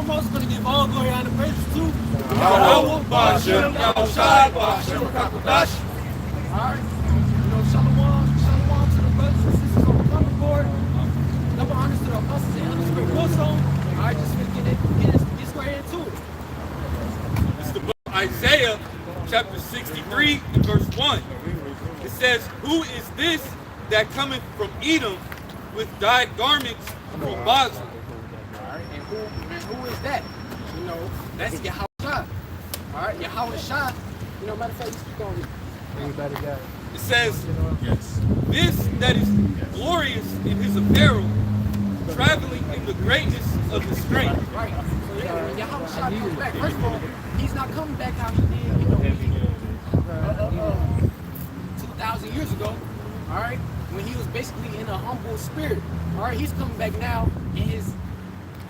foremost, going to give all glory and praises to Yahawashi, Ba'ashem, Yahawashi, Ba'ashem, Rakakadash. Alright, shalom to the brothers and sisters on the plumbing board. Double honors to the apostles and elders for your zone. Alright, just gonna get straight into it. This is the book of Isaiah, chapter 63, and verse 1. It says, "Who is this that cometh from Edom with dyed garments from Basra?" Alright, and who is that? That's Yahawashi. Alright, Yahawashi. Matter of fact, you keep going. Anybody got it? It says, "This that is glorious in his apparel, traveling in the greatness of his strength." Right. So yeah, when Yahawashi comes back, first of all, he's not coming back how he did, 2,000 years ago. Alright? When he was basically in a humble spirit. Alright, he's coming back now in his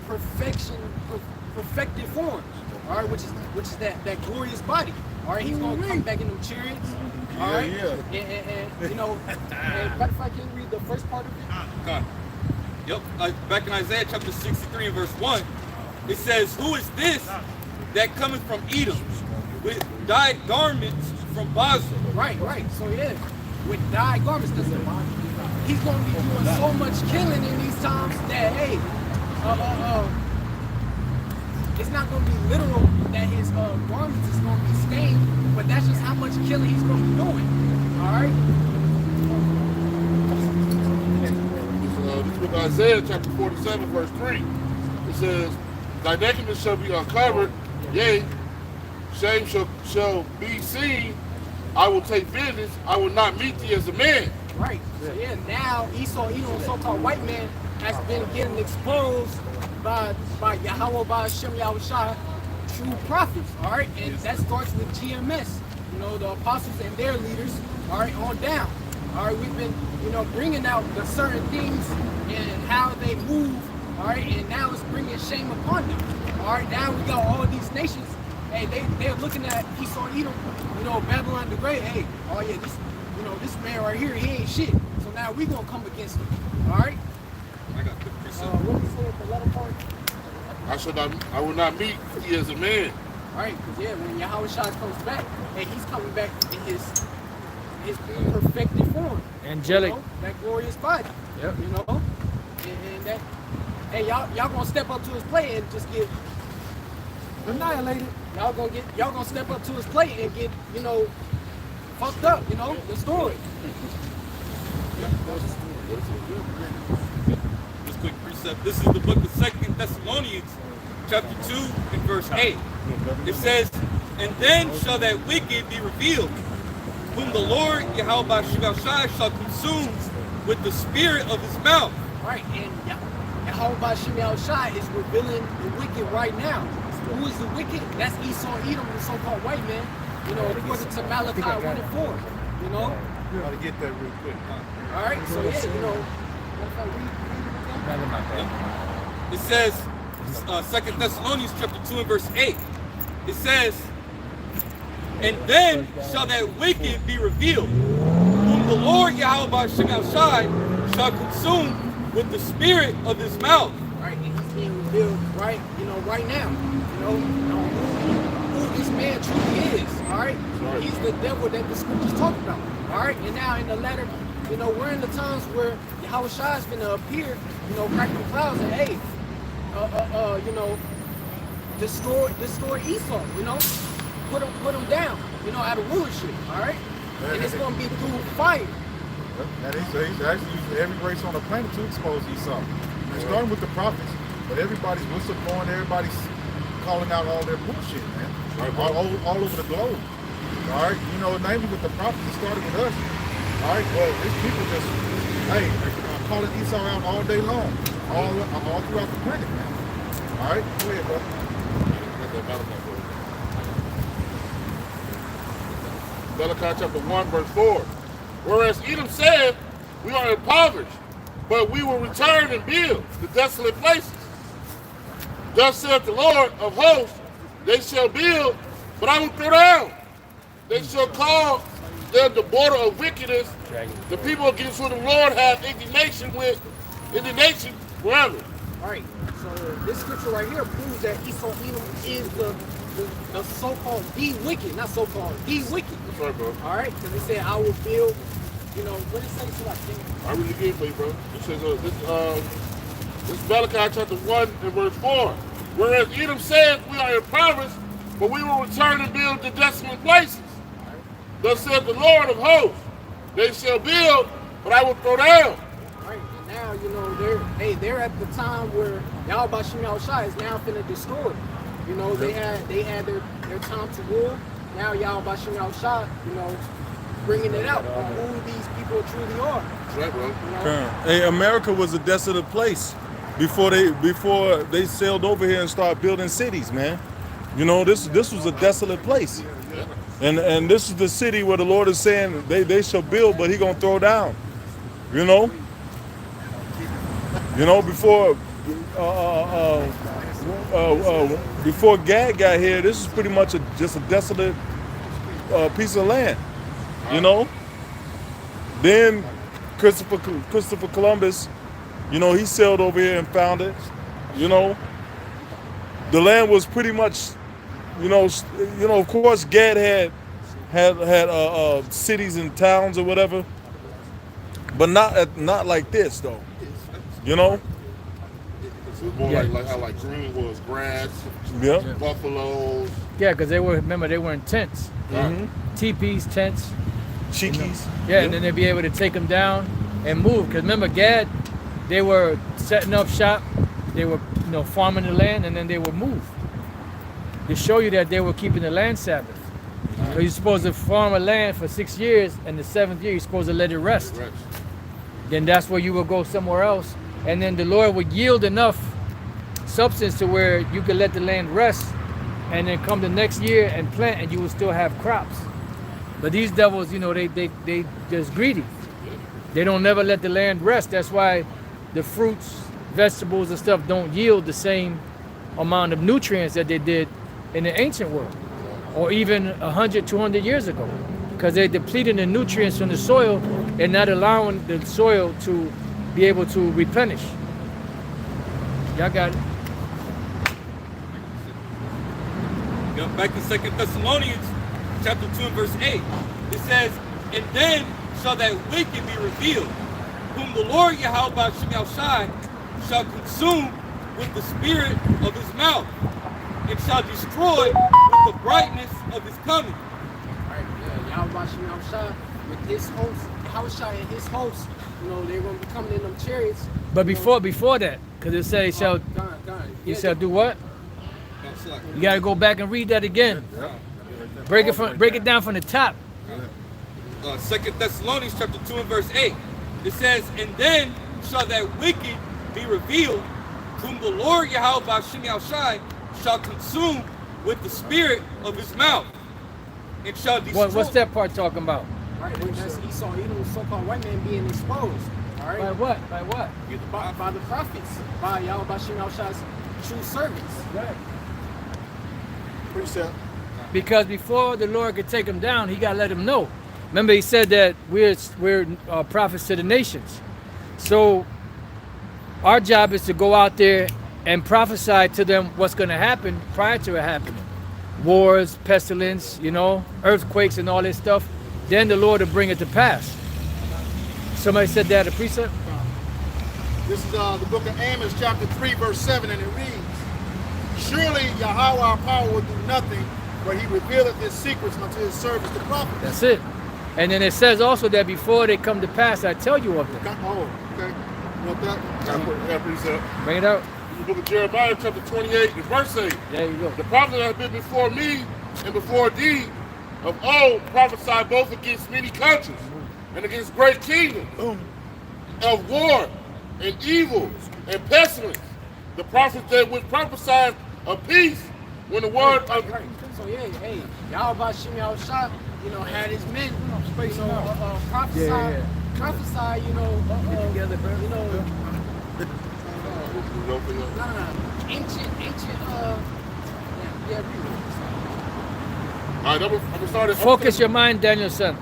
perfected form. Alright, which is that glorious body. Alright, he's gonna come back in them chariots. Alright? Yeah. And matter of fact, can you read the first part of it? God. Yep. Back in Isaiah chapter 63 and verse 1, it says, "Who is this that cometh from Edom with dyed garments from Basra?" Right. So yeah, with dyed garments, because he's going to be doing so much killing in these times that, hey, it's not going to be literal that his garments is going to be stained, but that's just how much killing he's going to be doing. All right? This book of Isaiah, chapter 47, verse 3. It says, "Thy nakedness shall be uncovered, yea, shame shall be seen. I will take vengeance. I will not meet thee as a man." Right. So yeah, now Esau, so-called white man, has been getting exposed by Yahweh, by Hashem Yahawashi, true prophets. All right, and that starts with GMS. The apostles and their leaders. All right, on down. All right, we've been, bringing out the certain things and how they move. All right, and now it's bringing shame upon them. All right, now we got all these nations. Hey, they're looking at Esau, Edom, Babylon the Great. Hey, oh yeah, this man right here, he ain't shit. So now we gonna come against him. All right. I got good precept. What did he say at the letter part? I will not meet thee as a man. All right, because yeah, when Yahawashi comes back, and he's coming back in his perfected form. Angelic. That glorious body. Yep. And that, hey, y'all gonna step up to his plate and just get annihilated. Y'all gonna step up to his plate and get, fucked up, destroyed. This quick precept. This is the book of 2 Thessalonians, chapter 2 and verse 8. It says, "And then shall that wicked be revealed, whom the Lord Yahawashi shall consume with the spirit of his mouth." Right, and Yahawashi is revealing the wicked right now. Who is the wicked? That's Esau, Edom, the so-called white man. According to Malachi 1 and 4. You gotta get that real quick. All right, so yeah, It says, 2 Thessalonians chapter 2 and verse 8. It says, "And then shall that wicked be revealed, whom the Lord Yahawashi shall consume with the spirit of his mouth." Right, and he's being revealed right now. Who this man truly is. All right, he's the devil that the scriptures talk about. All right, and now in the latter, we're in the times where Yahawashi is going to appear, crack the clouds and hey, destroy Esau. Put him down. Out of rulership. All right, and it's going to be through fire. That is, he's actually using every race on the planet to expose Esau. They're starting with the prophets, but everybody's whistleblowing, everybody's calling out all their bullshit, man. All over the globe. All right, namely with the prophets, it started with us. All right, well, these people just, hey, calling Esau out all day long, all throughout the planet, man. All right, go ahead, bro. Malachi chapter 1, verse 4. "Whereas Edom said, we are impoverished, but we will return and build the desolate places. Thus saith the Lord of hosts, they shall build, but I will throw down. They shall call them the border of wickedness, the people against whom the Lord hath indignation forever." All right. So this scripture right here proves that Esau Edom is the so-called the wicked, not so-called the wicked. That's right, bro. All right, because it said I will build. You know what it says to like. I read it again for you, bro. It says this is Malachi chapter 1 and verse 4. Whereas Edom said, we are impoverished, but we will return and build the desolate places. Thus said the Lord of hosts, they shall build, but I will throw down. Right, and now you know they're at the time where Yahawashi is now finna destroy it. You know they had their time to rule. Now Yahawashi, you know, bringing it out on who these people truly are. That's right, bro. You know? Hey, America was a desolate place before they sailed over here and started building cities, man. You know, this was a desolate place. And this is the city where the Lord is saying they shall build, but he gonna throw down. You know? You know, before Gad got here, this is pretty much just a desolate piece of land. You know? Then Christopher Columbus, you know, he sailed over here and found it. You know? The land was pretty much, you know, of course Gad had cities and towns or whatever, but not like this though. You know? It's more like how like green was grass, buffaloes. Yeah, because they were in tents, teepees, tents, Cheekies. and then they'd be able to take them down and move. Because remember, Gad, they were setting up shop, they were farming the land, and then they would move. To show you that they were keeping the land Sabbath. So you're supposed to farm a land for 6 years, and the 7th year you're supposed to let it rest. Then that's where you will go somewhere else, and then the Lord would yield enough substance to where you could let the land rest, and then come the next year and plant, and you will still have crops. But these devils, they just greedy. They don't never let the land rest. That's why the fruits, vegetables, and stuff don't yield the same amount of nutrients that they did in the ancient world, or even 100, 200 years ago, because they're depleting the nutrients from the soil and not allowing the soil to be able to replenish. Y'all got it. Back to 2 Thessalonians chapter 2 and verse 8. It says, and then shall that wicked be revealed, whom the Lord Yahawashi shall consume with the spirit of his mouth, and shall destroy with the brightness of his coming. Right, Yahawashi with his host, Yahawashi and his hosts, they're going to be coming in them chariots. But before that, because it said he shall do what? You got to go back and read that again. Break it down from the top. 2 Thessalonians chapter 2 and verse 8. It says, and then shall that wicked be revealed, whom the Lord Yahawashi shall consume with the spirit of his mouth, and shall destroy. What's that part talking about? Right, that's Esau, Edom, so-called white man being exposed. All right. By what? By what? By the prophets, by Yahawashi true servants. Right. Precept. Because before the Lord could take them down, he got to let them know. Remember, he said that we're prophets to the nations. So our job is to go out there and prophesy to them what's going to happen prior to it happening. Wars, pestilence, earthquakes and all this stuff. Then the Lord will bring it to pass. Somebody said that, a precept? This is the book of Amos, chapter 3, verse 7, and it reads, surely Yahweh our power will do nothing, but he revealeth his secrets unto his servants the prophets. That's it. And then it says also that before they come to pass, I tell you of them. Oh, okay. You want that? Yeah, precept. Bring it out. The book of Jeremiah, chapter 28, and verse 8. There you go. The prophets that have been before me and before thee of old prophesied both against many countries and against great kingdoms, of war and evil and pestilence. The prophets that would prophesy of peace when the word of So Yahawashi had his men, prophesy, ancient, All right, I'm gonna start it. Focus your mind, Daniel, son.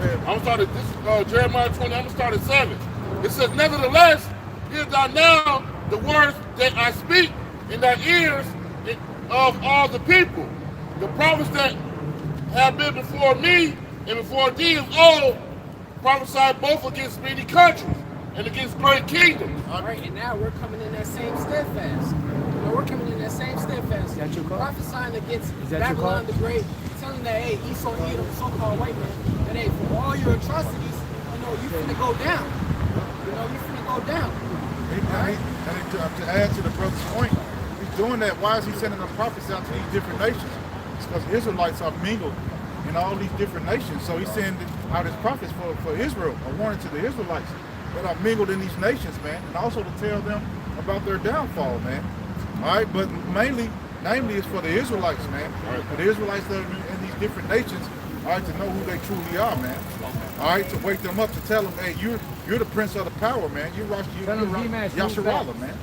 I'm gonna start at this Jeremiah 20. I'm gonna start at 7. It says, nevertheless, hear thou now the words that I speak in thy ears of all the people. The prophets that have been before me and before thee of old prophesied both against many countries and against great kingdoms. All right, and now we're coming in that same steadfast. You know, we're coming in that same steadfast. Is that your call? Prophesying against Is that your Babylon call? the Great, telling that, hey, Esau, Edom, so-called white man, that, hey, for all your atrocities, you know, you finna go down. You know, you finna go down. And to add to the brother's point, he's doing that. Why is he sending the prophets out to these different nations? It's because Israelites are mingled in all these different nations. So he's sending out his prophets for Israel, a warning to the Israelites that are mingled in these nations, man, and also to tell them about their downfall, man. All right, but namely, it's for the Israelites, man. For the Israelites that are in these different nations, all right, to know who they truly are, man. All right, to wake them up, to tell them, hey, you're the prince of the power, man. You're Yasharallah, man.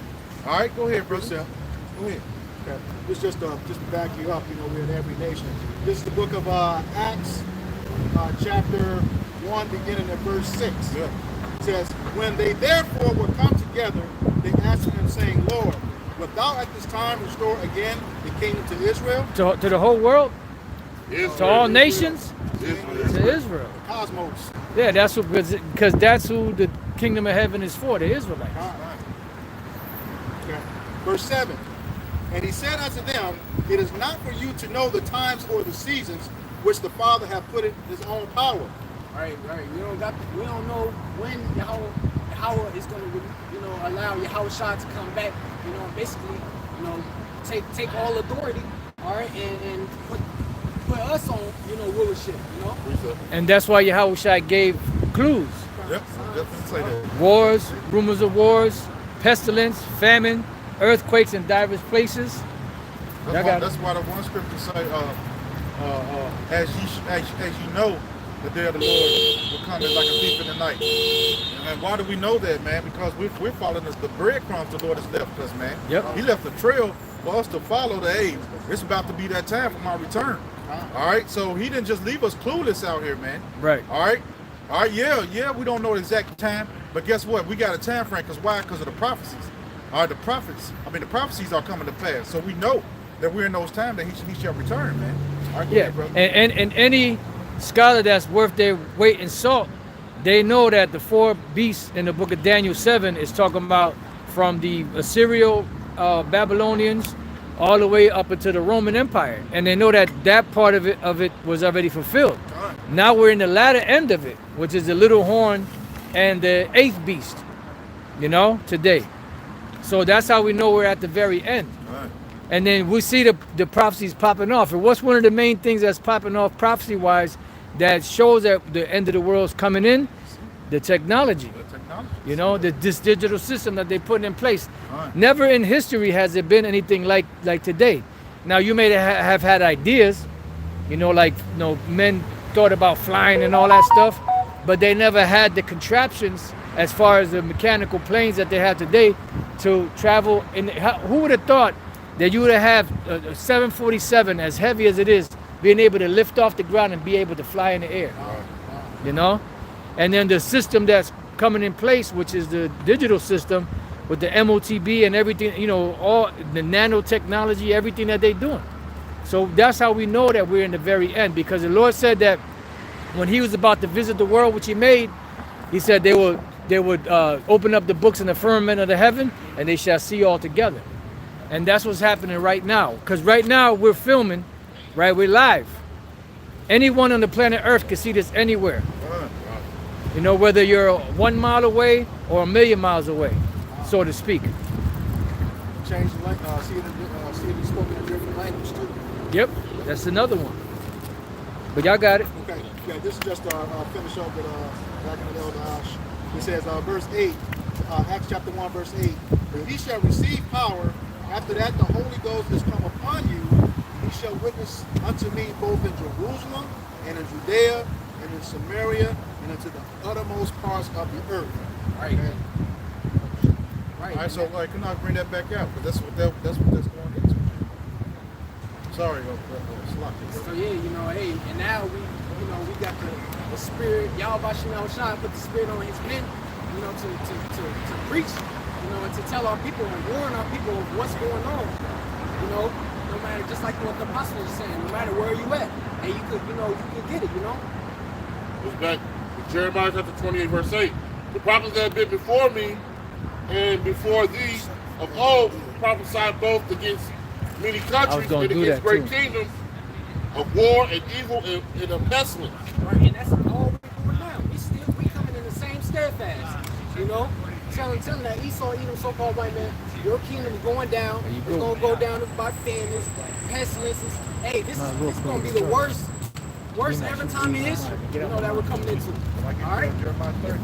All right, go ahead, brother. Go ahead. Okay. This just to back you up, you know, we're in every nation. This is the book of Acts, chapter 1, beginning at verse 6. Yeah. It says, when they therefore were come together, they answered him, saying, Lord, wilt thou at this time restore again the kingdom to Israel? To the whole world? Israel. To all nations? Israel. To Israel. Cosmos. Yeah, that's what, because that's who the kingdom of heaven is for, the Israelites. All right. Okay. Verse 7. And he said unto them, it is not for you to know the times or the seasons which the Father hath put in his own power. Right. We don't know when Yahweh is going to, you know, allow Yahawashi to come back. You know, basically, you know, take all authority, all right, and put us on, you know, rulership. You know. And that's why Yahawashi gave clues. Yep. Definitely say that. Wars, rumors of wars, pestilence, famine, earthquakes in diverse places. That's why the one scripture say, as you know, the day of the Lord will come in like a thief in the night. And why do we know that, man? Because we're following the breadcrumbs the Lord has left us, man. Yep. He left a trail for us to follow. Hey, it's about to be that time for my return. All right, so he didn't just leave us clueless out here, man. Right. All right, yeah, we don't know the exact time, but guess what? We got a time frame. Because why? Because of the prophecies. All right, the prophecies are coming to pass. So we know that we're in those times that he shall return, man. All right, go Yeah, ahead, brother. and any scholar that's worth their weight in salt, they know that the four beasts in the book of Daniel 7 is talking about from the Assyrian Babylonians all the way up into the Roman Empire, and they know that that part of it was already fulfilled. Now we're in the latter end of it, which is the little horn and the eighth beast, you know, today. So that's how we know we're at the very end. All right. And then we see the prophecies popping off. And what's one of the main things that's popping off prophecy-wise that shows that the end of the world's coming in? The technology. You know, this digital system that they put in place. Right. Never in history has there been anything like today. Now you may have had ideas, you know, like, you know, men thought about flying and all that stuff, but they never had the contraptions as far as the mechanical planes that they have today to travel. Who would have thought that you would have a 747, as heavy as it is, being able to lift off the ground and be able to fly in the air? You know? And then the system that's coming in place, which is the digital system with the MOTB and everything, you know, all the nanotechnology, everything that they're doing. So that's how we know that we're in the very end, because the Lord said that when he was about to visit the world, which he made, he said they would open up the books in the firmament of the heaven, and they shall see all together. And that's what's happening right now. Because right now we're filming, right? We're live. Anyone on the planet Earth can see this anywhere. You know, whether you're 1 mile away or 1,000,000 miles away, so to speak. Change the language, see it spoken in different language too. Yep, that's another one. But y'all got it. Okay, yeah, this is just finish up with back in the Elder Ash. It says, verse 8, Acts chapter 1, verse 8. But he shall receive power. After that, the Holy Ghost is come upon you. He shall witness unto me both in Jerusalem and in Judea and in Samaria and into the uttermost parts of the earth. Right. Okay? Right. All right, so like, can I bring that back out? Because that's what that's going into. Sorry, Slocky. So yeah, you know, hey, and now we got the spirit. Yahawashi put the spirit on his men. you know, to preach, you know, and to tell our people and warn our people of what's going on. You know, no matter, just like what the apostle was saying, no matter where you at, and you could, you know, you could get it, you know. It's back in Jeremiah chapter 28, verse 8. The prophets that have been before me and before thee of old prophesied both against many countries and against great kingdoms of war and evil and of pestilence. Right, and that's all we're doing now. We coming in the same steadfast, you know, telling that Esau, Edom, so-called white man, your kingdom is going down. It's gonna go down by famines, pestilences. Hey, this is gonna be the worst ever time in history, you know, that we're coming into. All right. Jeremiah 30.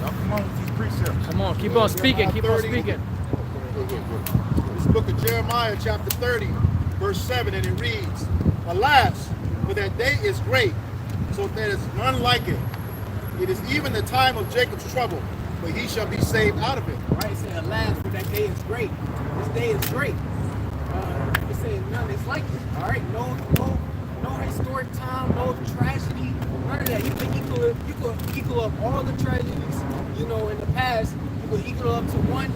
Now come on with these precepts. Come on, keep on speaking, keep on speaking. This book of Jeremiah, chapter 30, verse 7, and it reads, Alas, for that day is great, so there is none like it. It is even the time of Jacob's trouble, but he shall be saved out of it. Right, it said, alas, for that day is great. This day is great. It said none is like it. All right, no historic time, no tragedy, none of that. You could equal up all the tragedies, you know, in the past. You could equal up to one.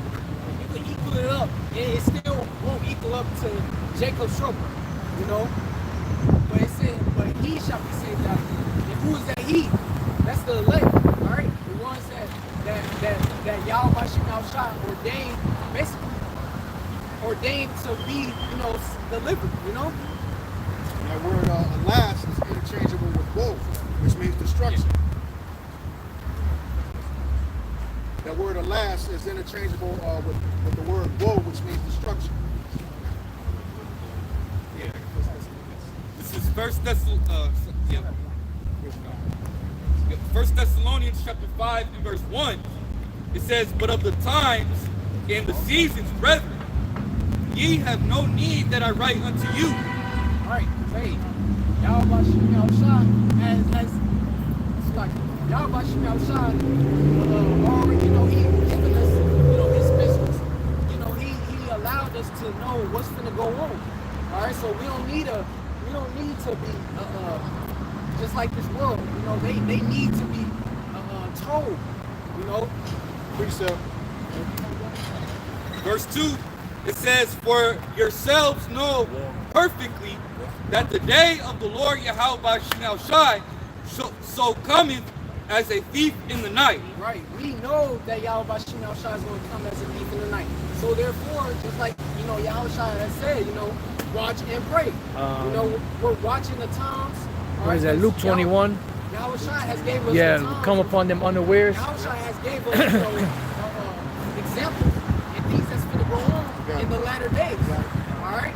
You could equal it up, and it still won't equal up to Jacob's trouble, you know. But it said, but he shall be saved out of it. And who is that he? That's the elect, all right? The ones that Yahawashi ordained, basically ordained to be, you know, delivered, you know? That word alas is interchangeable with woe, which means destruction. That word alas is interchangeable with the word woe, which means destruction. Yeah. This is First Thessalonians chapter 5 and verse 1. It says, But of the times and the seasons, brethren, ye have no need that I write unto you. All right, hey, Yahawashi has it's like Yahawashi already, you know, he given us, you know, his business. You know, he allowed us to know what's gonna go on. All right, so we don't need to be just like this world. You know, they need to be told. You know, Precept. Verse 2, it says, For yourselves know perfectly that the day of the Lord Yahawashi so cometh as a thief in the night. right? We know that Yahawashi is going to come as a thief in the night. So therefore, just like, you know, Yahawashi has said, you know, watch and pray. You know, we're watching the times. What is that, Luke 21? Yahawashi has gave us the Yeah, times. come upon them unawares. Yahawashi has gave us, you know, examples and things that's going to go on in the latter days. All right?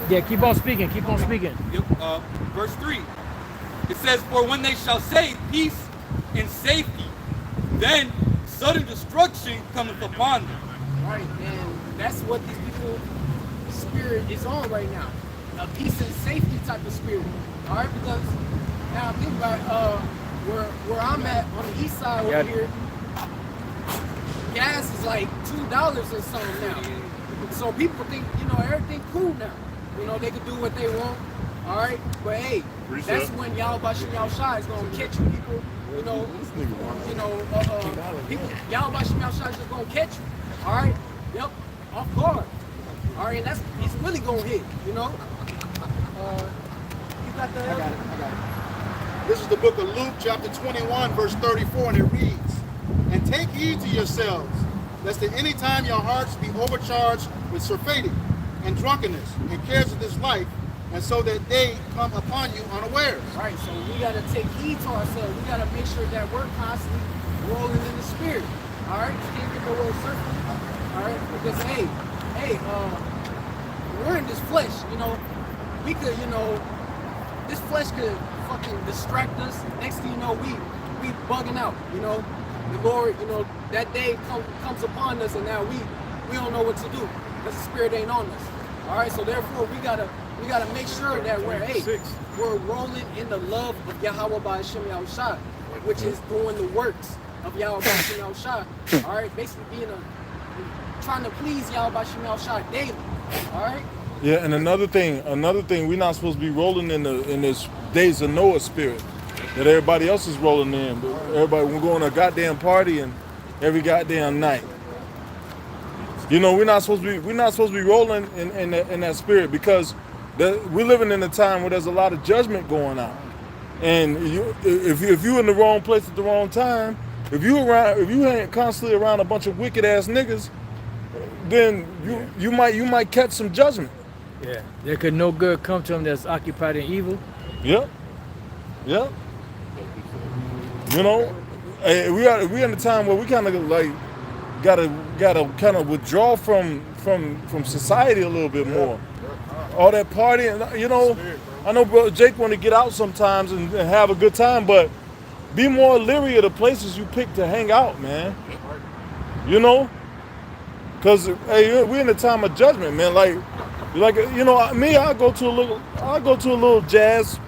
Yeah, keep on speaking, keep on speaking. Verse 3, it says, For when they shall say peace and safety, then sudden destruction cometh upon them. Right, and that's what these people spirit is on right now. A peace and safety type of spirit. All right, because now think about where I'm at on the east side over here. Gas is like $2 or something now. So people think, you know, everything cool now. You know, they can do what they want. All right, but hey, that's when Yahawashi is gonna catch you people. People, Yahawashi is just gonna catch you. All right, yep, off guard. All right, and it's really gonna hit. You know. You got the. I got it. This is the book of Luke, chapter 21, verse 34, and it reads, And take heed to yourselves, lest at any time your hearts be overcharged with surfeiting and drunkenness and cares of this life, and so that they come upon you unawares. Right, so we got to take heed to ourselves. We got to make sure that we're constantly rolling in the spirit. All right, you can't get no little surfing. All right, because hey, we're in this flesh. You know, we could, you know, this flesh could fucking distract us. Next thing you know, we bugging out. You know, the Lord, you know, that day comes upon us, and now we don't know what to do because the spirit ain't on us. All right, so therefore we gotta make sure that we're rolling in the love of Yahweh by Hashem Yahushua, which is doing the works. of Yahawashi Yahawashi. All right, basically trying to please Yahawashi Yahawashi daily. All right. Yeah, and another thing, we're not supposed to be rolling in this days of Noah spirit that everybody else is rolling in. But everybody, we're going to a goddamn party and every goddamn night. You know, we're not supposed to be rolling in that spirit, because we're living in a time where there's a lot of judgment going on. And if you're in the wrong place at the wrong time, if you ain't constantly around a bunch of wicked ass niggas, then you might catch some judgment. Yeah. There could no good come to him that's occupied in evil. Yep. Yep. You know, we in a time where we kind of like gotta kind of withdraw from society a little bit more. All that partying, you know. I know Brother Jake want to get out sometimes and have a good time, but be more leery of the places you pick to hang out, man. You know, because hey, we're in a time of judgment, man. Like you know, me, I'll go to a little jazz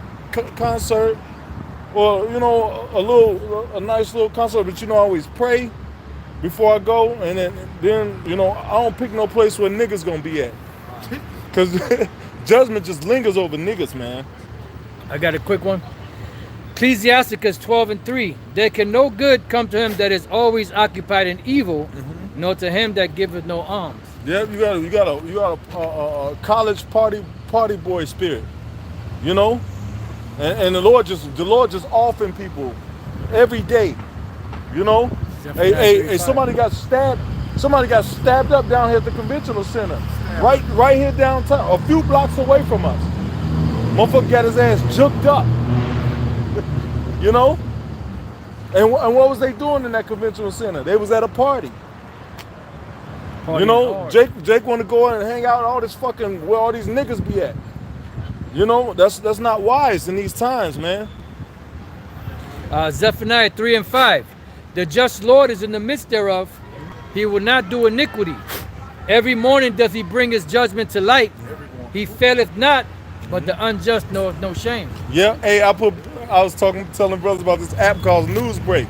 concert, or you know, a nice little concert. But you know, I always pray before I go, and then you know, I don't pick no place where niggas gonna be at, because judgment just lingers over niggas, man. I got a quick one. Ecclesiasticus 12:3. There can no good come to him that is always occupied in evil, nor to him that giveth no alms. Yeah, you got a college party boy spirit, you know, and the Lord just offering people every day, you know. Hey, somebody got stabbed up down here at the conventional center, right here downtown, a few blocks away from us. Motherfucker got his ass juked up, you know. And what was they doing in that conventional center? They was at a party. You know, Jake want to go in and hang out all this fucking where all these niggas be at. You know, that's not wise in these times, man. Zephaniah 3:5. The just Lord is in the midst thereof. He will not do iniquity. Every morning doth he bring his judgment to light. He faileth not, but the unjust knoweth no shame. Yeah, hey, I was telling brothers about this app called Newsbreak.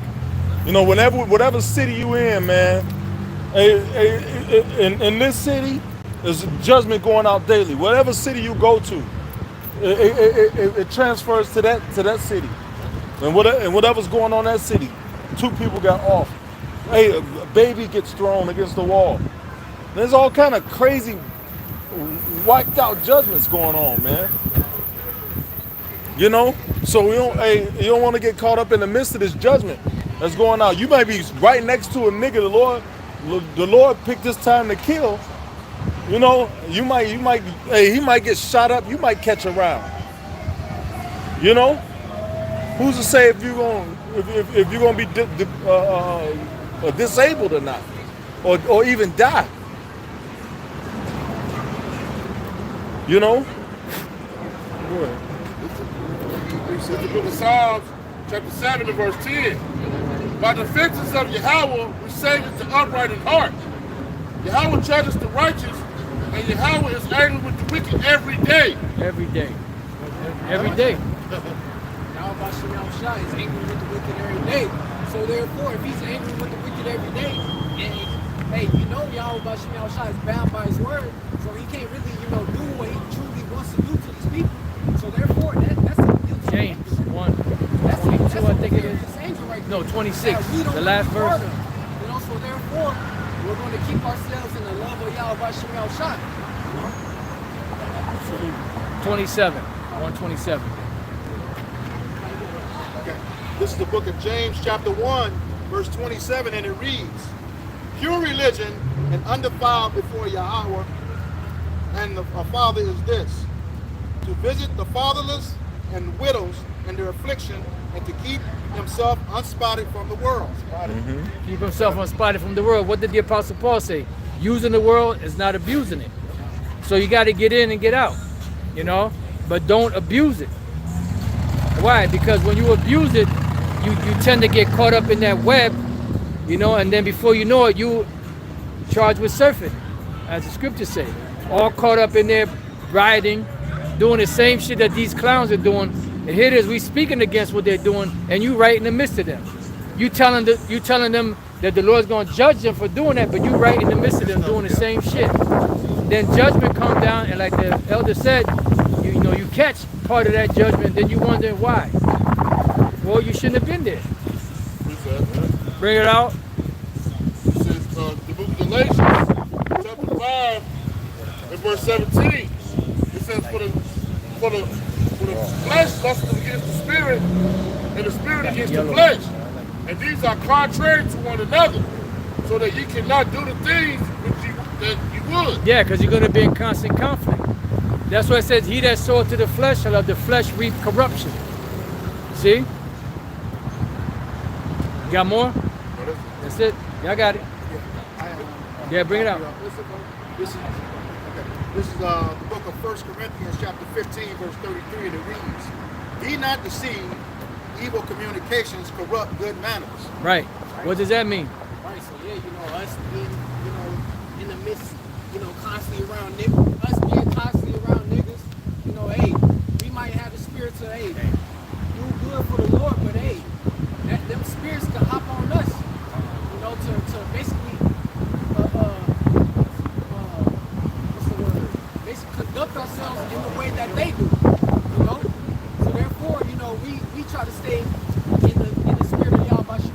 You know, whatever city you in, man, in this city, there's judgment going out daily. Whatever city you go to, it transfers to that city. And whatever's going on in that city, 2 people got off. Hey, a baby gets thrown against the wall. There's all kind of crazy, wiped out judgments going on, man. You know, so you don't want to get caught up in the midst of this judgment that's going on. You might be right next to a nigga the Lord picked this time to kill. You know, he might get shot up. You might catch a round. You know, who's to say if you're gonna be disabled or not, or even die? You know. Go ahead. It's the book of Psalms, chapter 7 and verse 10. By the defenses of Yahweh, we saveth the upright in heart. Yahweh judges the righteous, and Yahweh is angry with the wicked every day. Every day. Every day. Yahawashi Yahawashi is angry with the wicked every day. So therefore, if he's angry with the wicked every day, and hey, you know Yahawashi Yahawashi is bound by his word, so he can't really, do what he truly wants to do to these people. So therefore, that's a guilty James 1:22, I think it is. No, 26. The last verse. So therefore, we're going to keep ourselves in the love of Yahawashi Yahawashi. 27. 127. Okay. This is the book of James, chapter 1, verse 27, and it reads, Pure religion and undefiled before Yahweh and the Father is this, to visit the fatherless and widows in their affliction, and to keep himself unspotted from the world. Keep himself unspotted from the world. What did the Apostle Paul say? Using the world is not abusing it. So you got to get in and get out, but don't abuse it. Why? Because when you abuse it, you tend to get caught up in that web, and then before you know it, you charged with surfing, as the scriptures say. All caught up in there, rioting, doing the same shit that these clowns are doing. And here it is, we speaking against what they're doing, and you right in the midst of them. You telling them that the Lord's gonna judge them for doing that, but you right in the midst of them doing the same shit. Then judgment come down, and like the elder said, you know, you catch part of that judgment, then you wonder why. Well, you shouldn't have been there. Bring it out. It says the book of Galatians, chapter 5, and verse 17. It says, for the flesh lusts against the spirit, and the spirit against the flesh. And these are contrary to one another, so that you cannot do the things that you would. Yeah, because you're going to be in constant conflict. That's why it says, he that soweth to the flesh shall of the flesh reap corruption. See? Got more? That's it. Y'all got it. Yeah, bring it out. This is the book of 1 Corinthians chapter 15, verse 33, and it reads, "Be not deceived, evil communications corrupt good manners." Right. What does that mean? Right, so yeah, you know, us being, you know, in the midst, you know, constantly around niggas, us being constantly around niggas, you know, hey, we might have the spirit to, hey, do good for the Lord, but hey, them spirits can hop on us, you know, to basically, what's the word? Basically conduct ourselves in the way that they do, you know. So therefore, you know, we try to stay in the spirit of Yahawashi,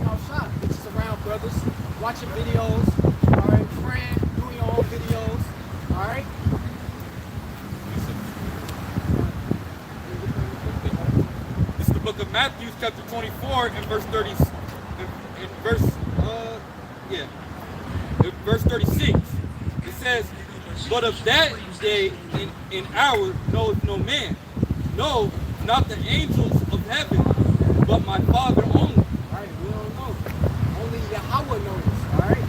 which is around brothers, watching videos, all right, praying, doing your own videos, all right. This is the book of Matthew, chapter 24, and verse 30, in verse 36. It says, "But of that day and hour knoweth no man, no, not the angels of heaven, but my Father only." All right, we don't know. Only Yahweh knows, all right?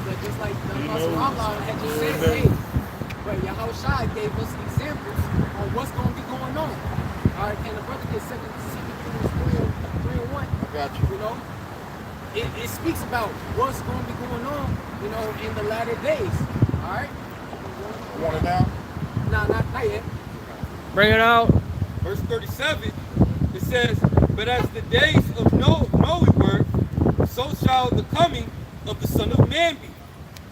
But just like the Apostle Allah had just said, hey, but Yahawashi gave us examples on what's going to be going on. All right, and the brother gets second Corinthians 3:1. I got you. You know, it speaks about what's going to be going on, you know, in the latter days. All right? You want it now? Nah, not yet. Bring it out. Verse 37, it says, "But as the days of Noe were, so shall the coming of the Son of Man be."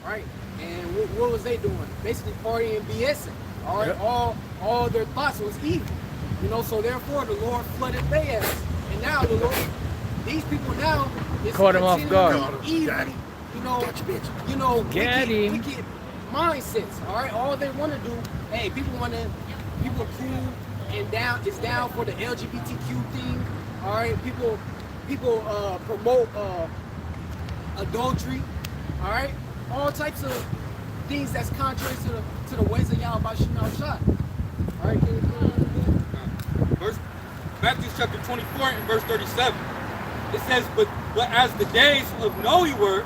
Right. And what was they doing? Basically partying and BSing. All right. Yep. All their thoughts was evil. You know, so therefore the Lord flooded their ass. And now the Lord, these people now is Caught him off guard. Evil, you know, Got him. wicked mindsets. All right. All they want to do, hey, people cool and down for the LGBTQ thing. All right. People promote adultery. All right. All types of things that's contrary to the ways of Yahawashi. All right. Matthew chapter 24 and verse 37. It says, but as the days of Noe were,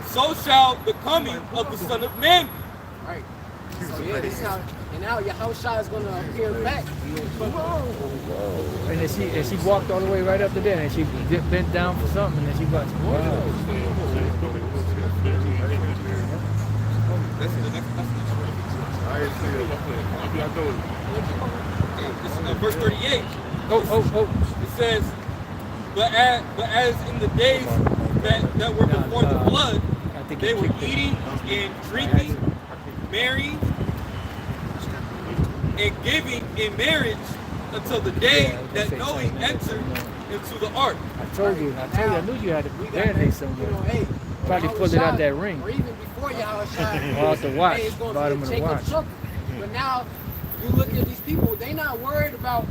so shall the coming of the Son of Man be. Right. So yeah, this now, and now Yahawashi is going to appear back. And then she walked all the way right up to there, and she bent down for something, and then she got. Wow. That's this is verse 38. Oh. It says, but as in the days that were before the flood, they were eating and drinking, marrying, and giving in marriage until the day that Noe entered into the ark. I told you, I knew you had to marinate somewhere. You know, hey, Probably pulled it out that ring. Or even before Yahawashi. Or out the watch, Hey, it's going bottom to of the be watch. trouble. But now you look at these people, they're not worried about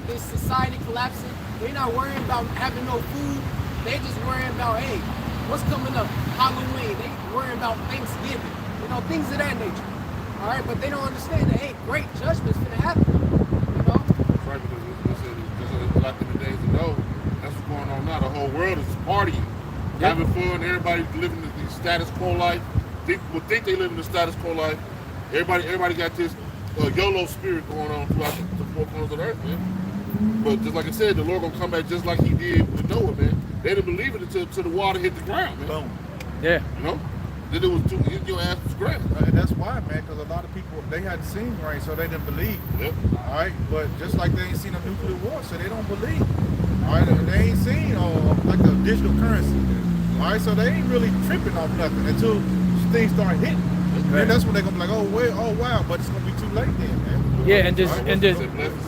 this society collapsing. They're not worrying about having no food. They just worrying about, hey, what's coming up? Halloween. They worrying about Thanksgiving. You know, things of that nature. All right, but they don't understand that, hey, great judgment's gonna happen. You know? Right, because just like in the days of Noe, that's what's going on now. The whole world is partying, having fun. Everybody living the status quo life. People think they live in the status quo life. Everybody got this YOLO spirit going on throughout the four corners of the earth, man. But just like I said, the Lord gonna come back just like He did with Noah, man. They didn't believe it until the water hit the ground, man. Boom. Yeah. You know, then it was your ass was ground. And that's why, man, because a lot of people, they hadn't seen rain, so they didn't believe. Yep. All right, but just like they ain't seen a nuclear war, so they don't believe. All right, and they ain't seen like the digital currency. All right, so they ain't really tripping off nothing until things start hitting. Then that's when they're gonna be like, oh wait, oh wow, but it's gonna be too late then, man. Yeah, and this All right, and this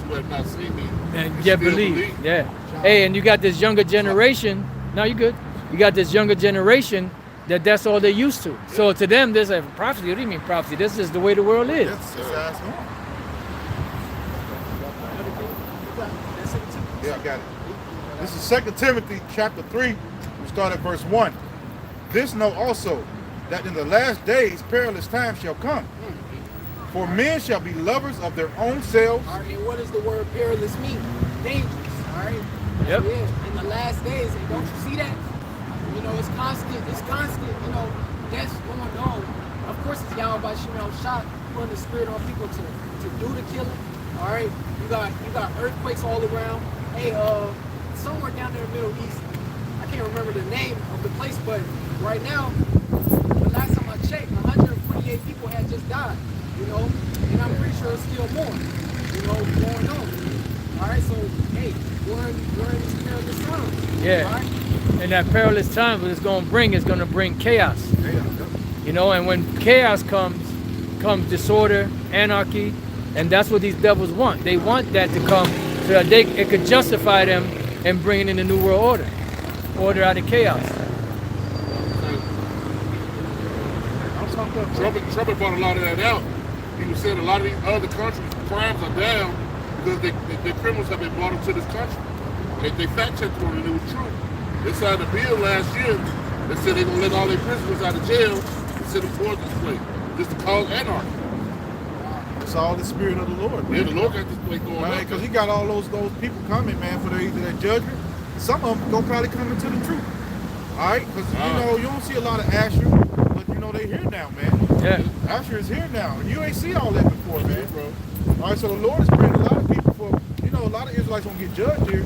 But not see me. and and yeah, still believe. Yeah. Hey, and you got this younger generation. No, you good. You got this younger generation that's all they're used to. So to them, there's a prophecy. What do you mean prophecy? This is the way the world is. That's ass on. Yeah, I got it. This is 2 Timothy chapter 3. We start at verse 1. This know also that in the last days perilous times shall come. For men shall be lovers of their own selves. All right, and what does the word perilous mean? Dangerous. All right. Yep. Yeah. In the last days, and don't you see that? You know, it's constant. It's constant. You know, that's going on. Of course, it's Yahawashi shot, putting the spirit on people to do the killing. All right. You got earthquakes all around. Hey, somewhere down there in the Middle East, I can't remember the name of the place, but right now, the last time I checked, 148 people had just died. You know, and I'm pretty sure it's still more. You know, going on. All right, so hey, we're in these perilous times. Yeah. All right? And that perilous time, what it's going to bring chaos. You know, and when chaos comes disorder, anarchy, and that's what these devils want. They want that to come so that it could justify them and bringing in the new world order out of chaos. Trump brought a lot of that out. He was saying a lot of these other countries' crimes are down because the criminals have been brought into this country. They fact checked on it and it was true. They signed a bill last year that said they're going to let all their prisoners out of jail and send them towards this place just to cause anarchy. It's all the spirit of the Lord, man. Yeah, the Lord got this place going on. Because he got all those people coming, man, for their judgment. Some of them gonna probably come into the truth. All right, because you know you don't see a lot of Asher, but you know they here now, man. Yeah. Asher is here now, and you ain't see all that before, man, bro. All right, so the Lord is bringing a lot of people for. You know, a lot of Israelites gonna get judged here,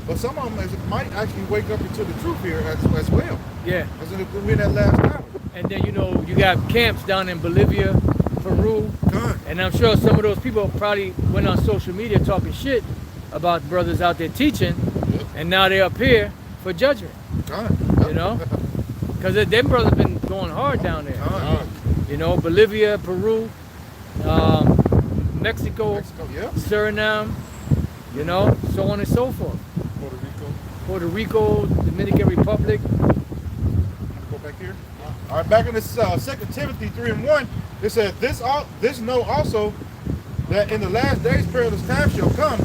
but some of them might actually wake up into the truth here as well. Yeah. As in we're in that last hour. And then you know you got camps down in Bolivia, Peru, and I'm sure some of those people probably went on social media talking shit about brothers out there teaching, and now they're up here for judgment. You know, because them brothers been going hard down there. You know, Bolivia, Peru, Mexico, Suriname, you know, so on and so forth. Puerto Rico, Dominican Republic. Go back here. All right, back in this 2 Timothy 3:1, it says, this know also that in the last days perilous times shall come,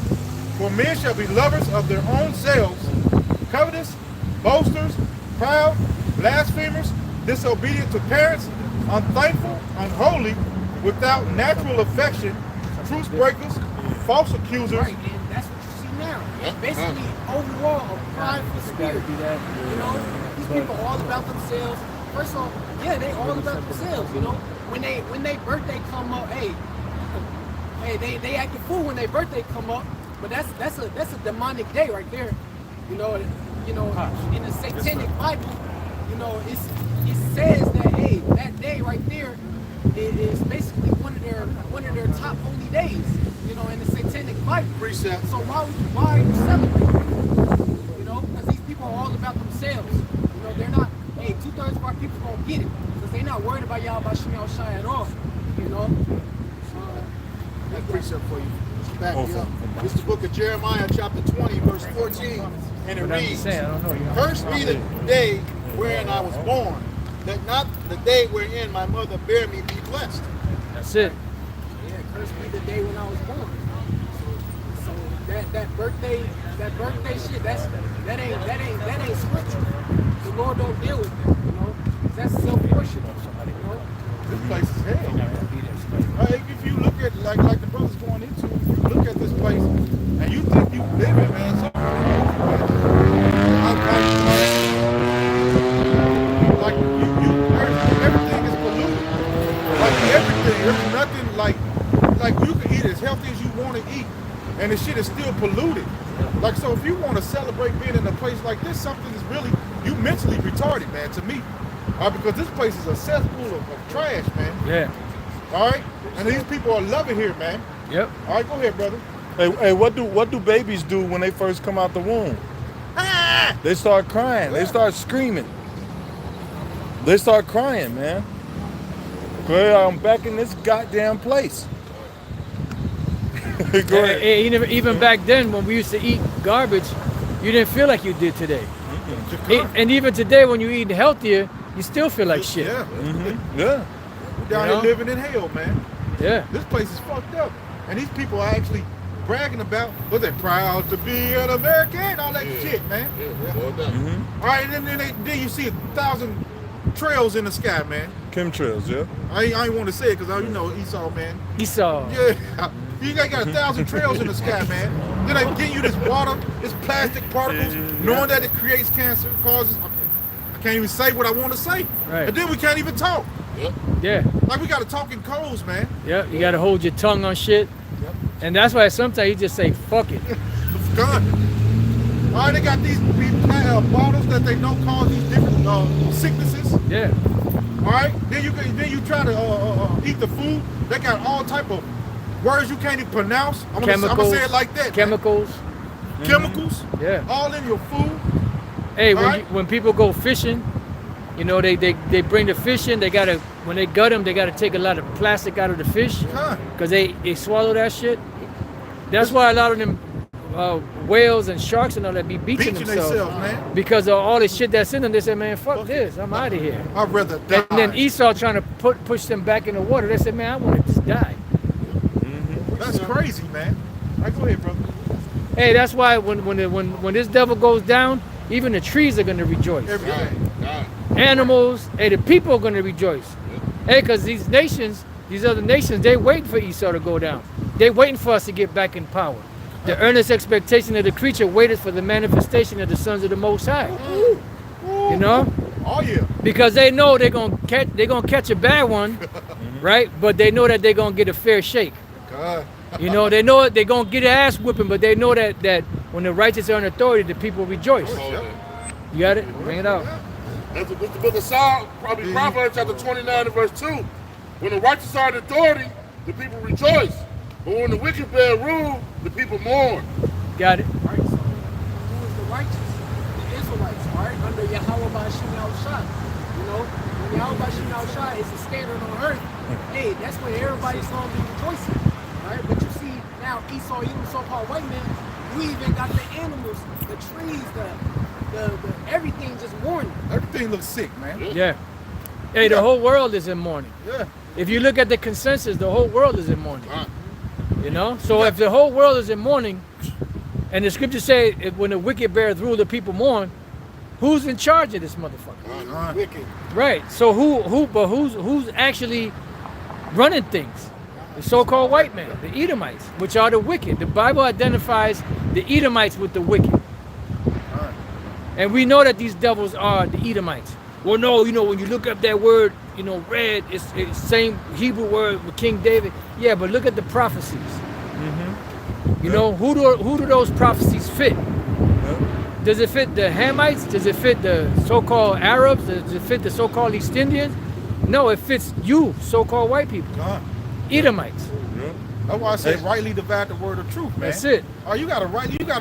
for men shall be lovers of their own selves, covetous, boasters, proud, blasphemers, disobedient to parents, unthankful, unholy, without natural affection, truce breakers, false accusers. Right, and that's what you see now. It's basically overall a prideful spirit. You know, these people are all about themselves. First of all, yeah, they all about themselves. You know, when they birthday come up, hey, they act a fool when their birthday come up. But that's a demonic day right there. You know, in the Satanic Bible, you know, it says that hey, that day right there is basically one of their top holy days. You know, in the Satanic Bible. Precept. So why are you celebrating? You know, because these people are all about themselves. You know, they're not. Hey, 2/3 of our people gonna get it because they're not worried about Yahawashi at all. You know. That precept for you. Back me up. It's the book of Jeremiah, chapter 20, verse 14, and it reads, "Cursed be the day wherein I was born, that not the day wherein my mother bare me be blessed." That's it. Yeah, cursed be the day when I was born. So that birthday shit, that ain't scripture. The Lord don't deal with that, you know. That's self-worship. You know? This place is hell. If you look at like the brothers going into, you look at this place and you think you living, man. Like everything is polluted. Like everything, there's nothing like you can eat as healthy as you want to eat, and the shit is still polluted. Like so, if you want to celebrate being in a place like this, something is really you mentally retarded, man. To me, because this place is a cesspool of trash, man. Yeah. All right, and these people are loving here, man. Yep. All right, go ahead, brother. Hey, what do babies do when they first come out the womb? They start crying. They start screaming. They start crying, man. Well, I'm back in this goddamn place. Go ahead. Even back then, when we used to eat garbage, you didn't feel like you did today. And even today, when you eat healthier, you still feel like shit. Yeah. Yeah. We're down here living in hell, man. Yeah. This place is fucked up. And these people are actually bragging about, what they proud to be an American, all that shit, man. All right, and then you see 1,000 trails in the sky, man. Chemtrails, yeah. I ain't want to say it because, you know, Esau, man. Esau. Yeah. You got 1,000 trails in the sky, man. Then they give you this water, this plastic particles, knowing that it creates cancer, causes. I can't even say what I want to say. Right. And then we can't even talk. Yeah. Like we got to talk in codes, man. Yeah. You gotta hold your tongue on shit. And that's why sometimes you just say fuck it. It's done. All right, they got these bottles that they know cause these different sicknesses. Yeah. All right, then you try to eat the food. They got all type of words you can't even pronounce. I'm gonna say it like that. Chemicals. Man. Chemicals. Yeah. All in your food. Hey, right? when people go fishing, you know, they bring the fish in. They gotta, when they gut them, they gotta take a lot of plastic out of the fish because they swallow that shit. That's why a lot of them whales and sharks and all that be beaching themselves, man. Because of all the shit that's in them. They say, man, fuck this, I'm out of here. I'd rather die. And then Esau trying to push them back in the water. They said, man, I want to just die. That's crazy, man. All right, go ahead, brother. Hey, that's why when this devil goes down, even the trees are gonna rejoice. Everything. Animals, hey, the people are gonna rejoice. Hey, because these other nations, they waiting for Esau to go down. They waiting for us to get back in power. The earnest expectation of the creature waited for the manifestation of the sons of the Most High. You know? Oh yeah. Because they know they're gonna catch a bad one, right? But they know that they're gonna get a fair shake. God. You know, they know they're gonna get an ass whipping, but they know that when the righteous are in authority, the people rejoice. You got it? Bring it out. That's the book of Psalms, probably Proverbs chapter 29 and verse 2. When the righteous are in authority, the people rejoice. But when the wicked bear rule, the people mourn. Got it. Right, so who is the righteous? The Israelites, right? Under Yahawashi. You know, when Yahawashi is the standard on earth, hey, that's when everybody's gonna be rejoicing. Right? But you see now Esau, even so-called white men, we even got the animals, the trees, the everything just mourning. Everything looks sick, man. Yeah. Hey, the whole world is in mourning. Yeah. If you look at the consensus, the whole world is in mourning. You know? So if the whole world is in mourning, and the scriptures say when the wicked beareth rule, the people mourn, who's in charge of this motherfucker? Wicked. Right. So who's actually running things? The so-called white man, the Edomites, which are the wicked. The Bible identifies the Edomites with the wicked. And we know that these devils are the Edomites. Well, no, you know, when you look up that word, you know, red, it's same Hebrew word with King David. Yeah, but look at the prophecies. You know, who do those prophecies fit? Does it fit the Hamites? Does it fit the so-called Arabs? Does it fit the so-called East Indians? No, it fits you, so-called white people. Edomites. That's why I say rightly divide the word of truth, man. That's it. Oh, you gotta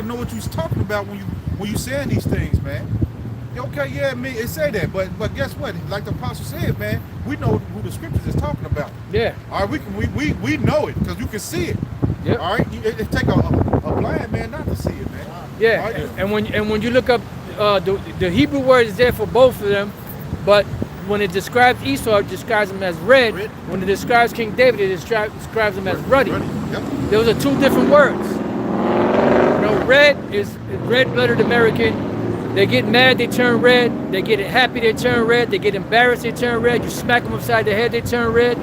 know what you're talking about when you saying these things, man. Okay, yeah, it say that, but guess what? Like the apostle said, man, we know who the scriptures is talking about. Yeah. All right, we know it because you can see it. Yep. All right, it take a blind man not to see it, man. Yeah. Right? And when you look up the Hebrew word is there for both of them, but when it describes Esau, it describes him as red. When it describes King David, it describes him as ruddy. Yep. Those are two different words. You know, red is red-blooded American. They get mad, they turn red. They get happy, they turn red. They get embarrassed, they turn red. You smack them upside the head, they turn red.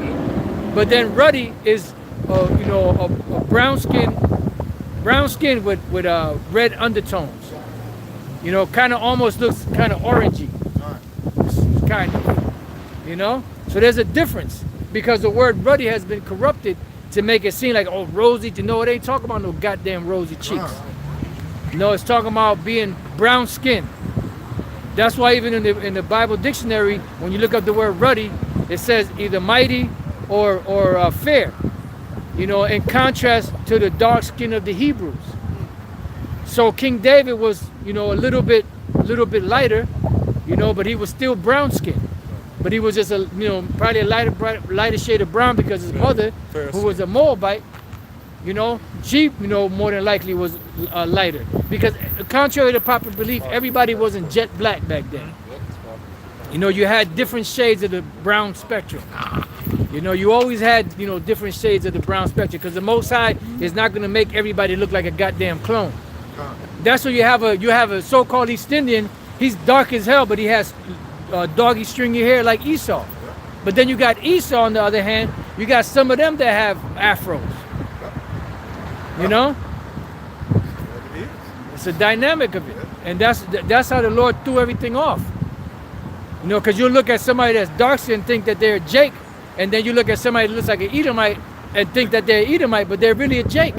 But then ruddy is, you know, a brown skin with red undertones. You know, kind of almost looks kind of orangey. Kind of, you know. So there's a difference because the word ruddy has been corrupted to make it seem like, oh, rosy. You know, it ain't talking about no goddamn rosy cheeks. No, it's talking about being brown skin. That's why even in the Bible dictionary, when you look up the word ruddy, it says either mighty or fair. You know, in contrast to the dark skin of the Hebrews. So King David was, you know, a little bit little bit lighter, you know, but he was still brown skinned. But he was just a, you know, probably a lighter shade of brown because his mother, who was a Moabite, you know, she, you know, more than likely was lighter. Because contrary to popular belief, everybody wasn't jet black back then. You know, you had different shades of the brown spectrum. You know, you always had, you know, different shades of the brown spectrum because the Most High is not going to make everybody look like a goddamn clone. That's why you have a so-called East Indian. He's dark as hell, but he has doggy stringy hair like Esau. But then you got Esau on the other hand. You got some of them that have afros. You know, it's a dynamic of it, and that's how the Lord threw everything off. You know, because you look at somebody that's dark skinned and think that they're a Jake, and then you look at somebody that looks like an Edomite and think that they're Edomite, but they're really a Jake.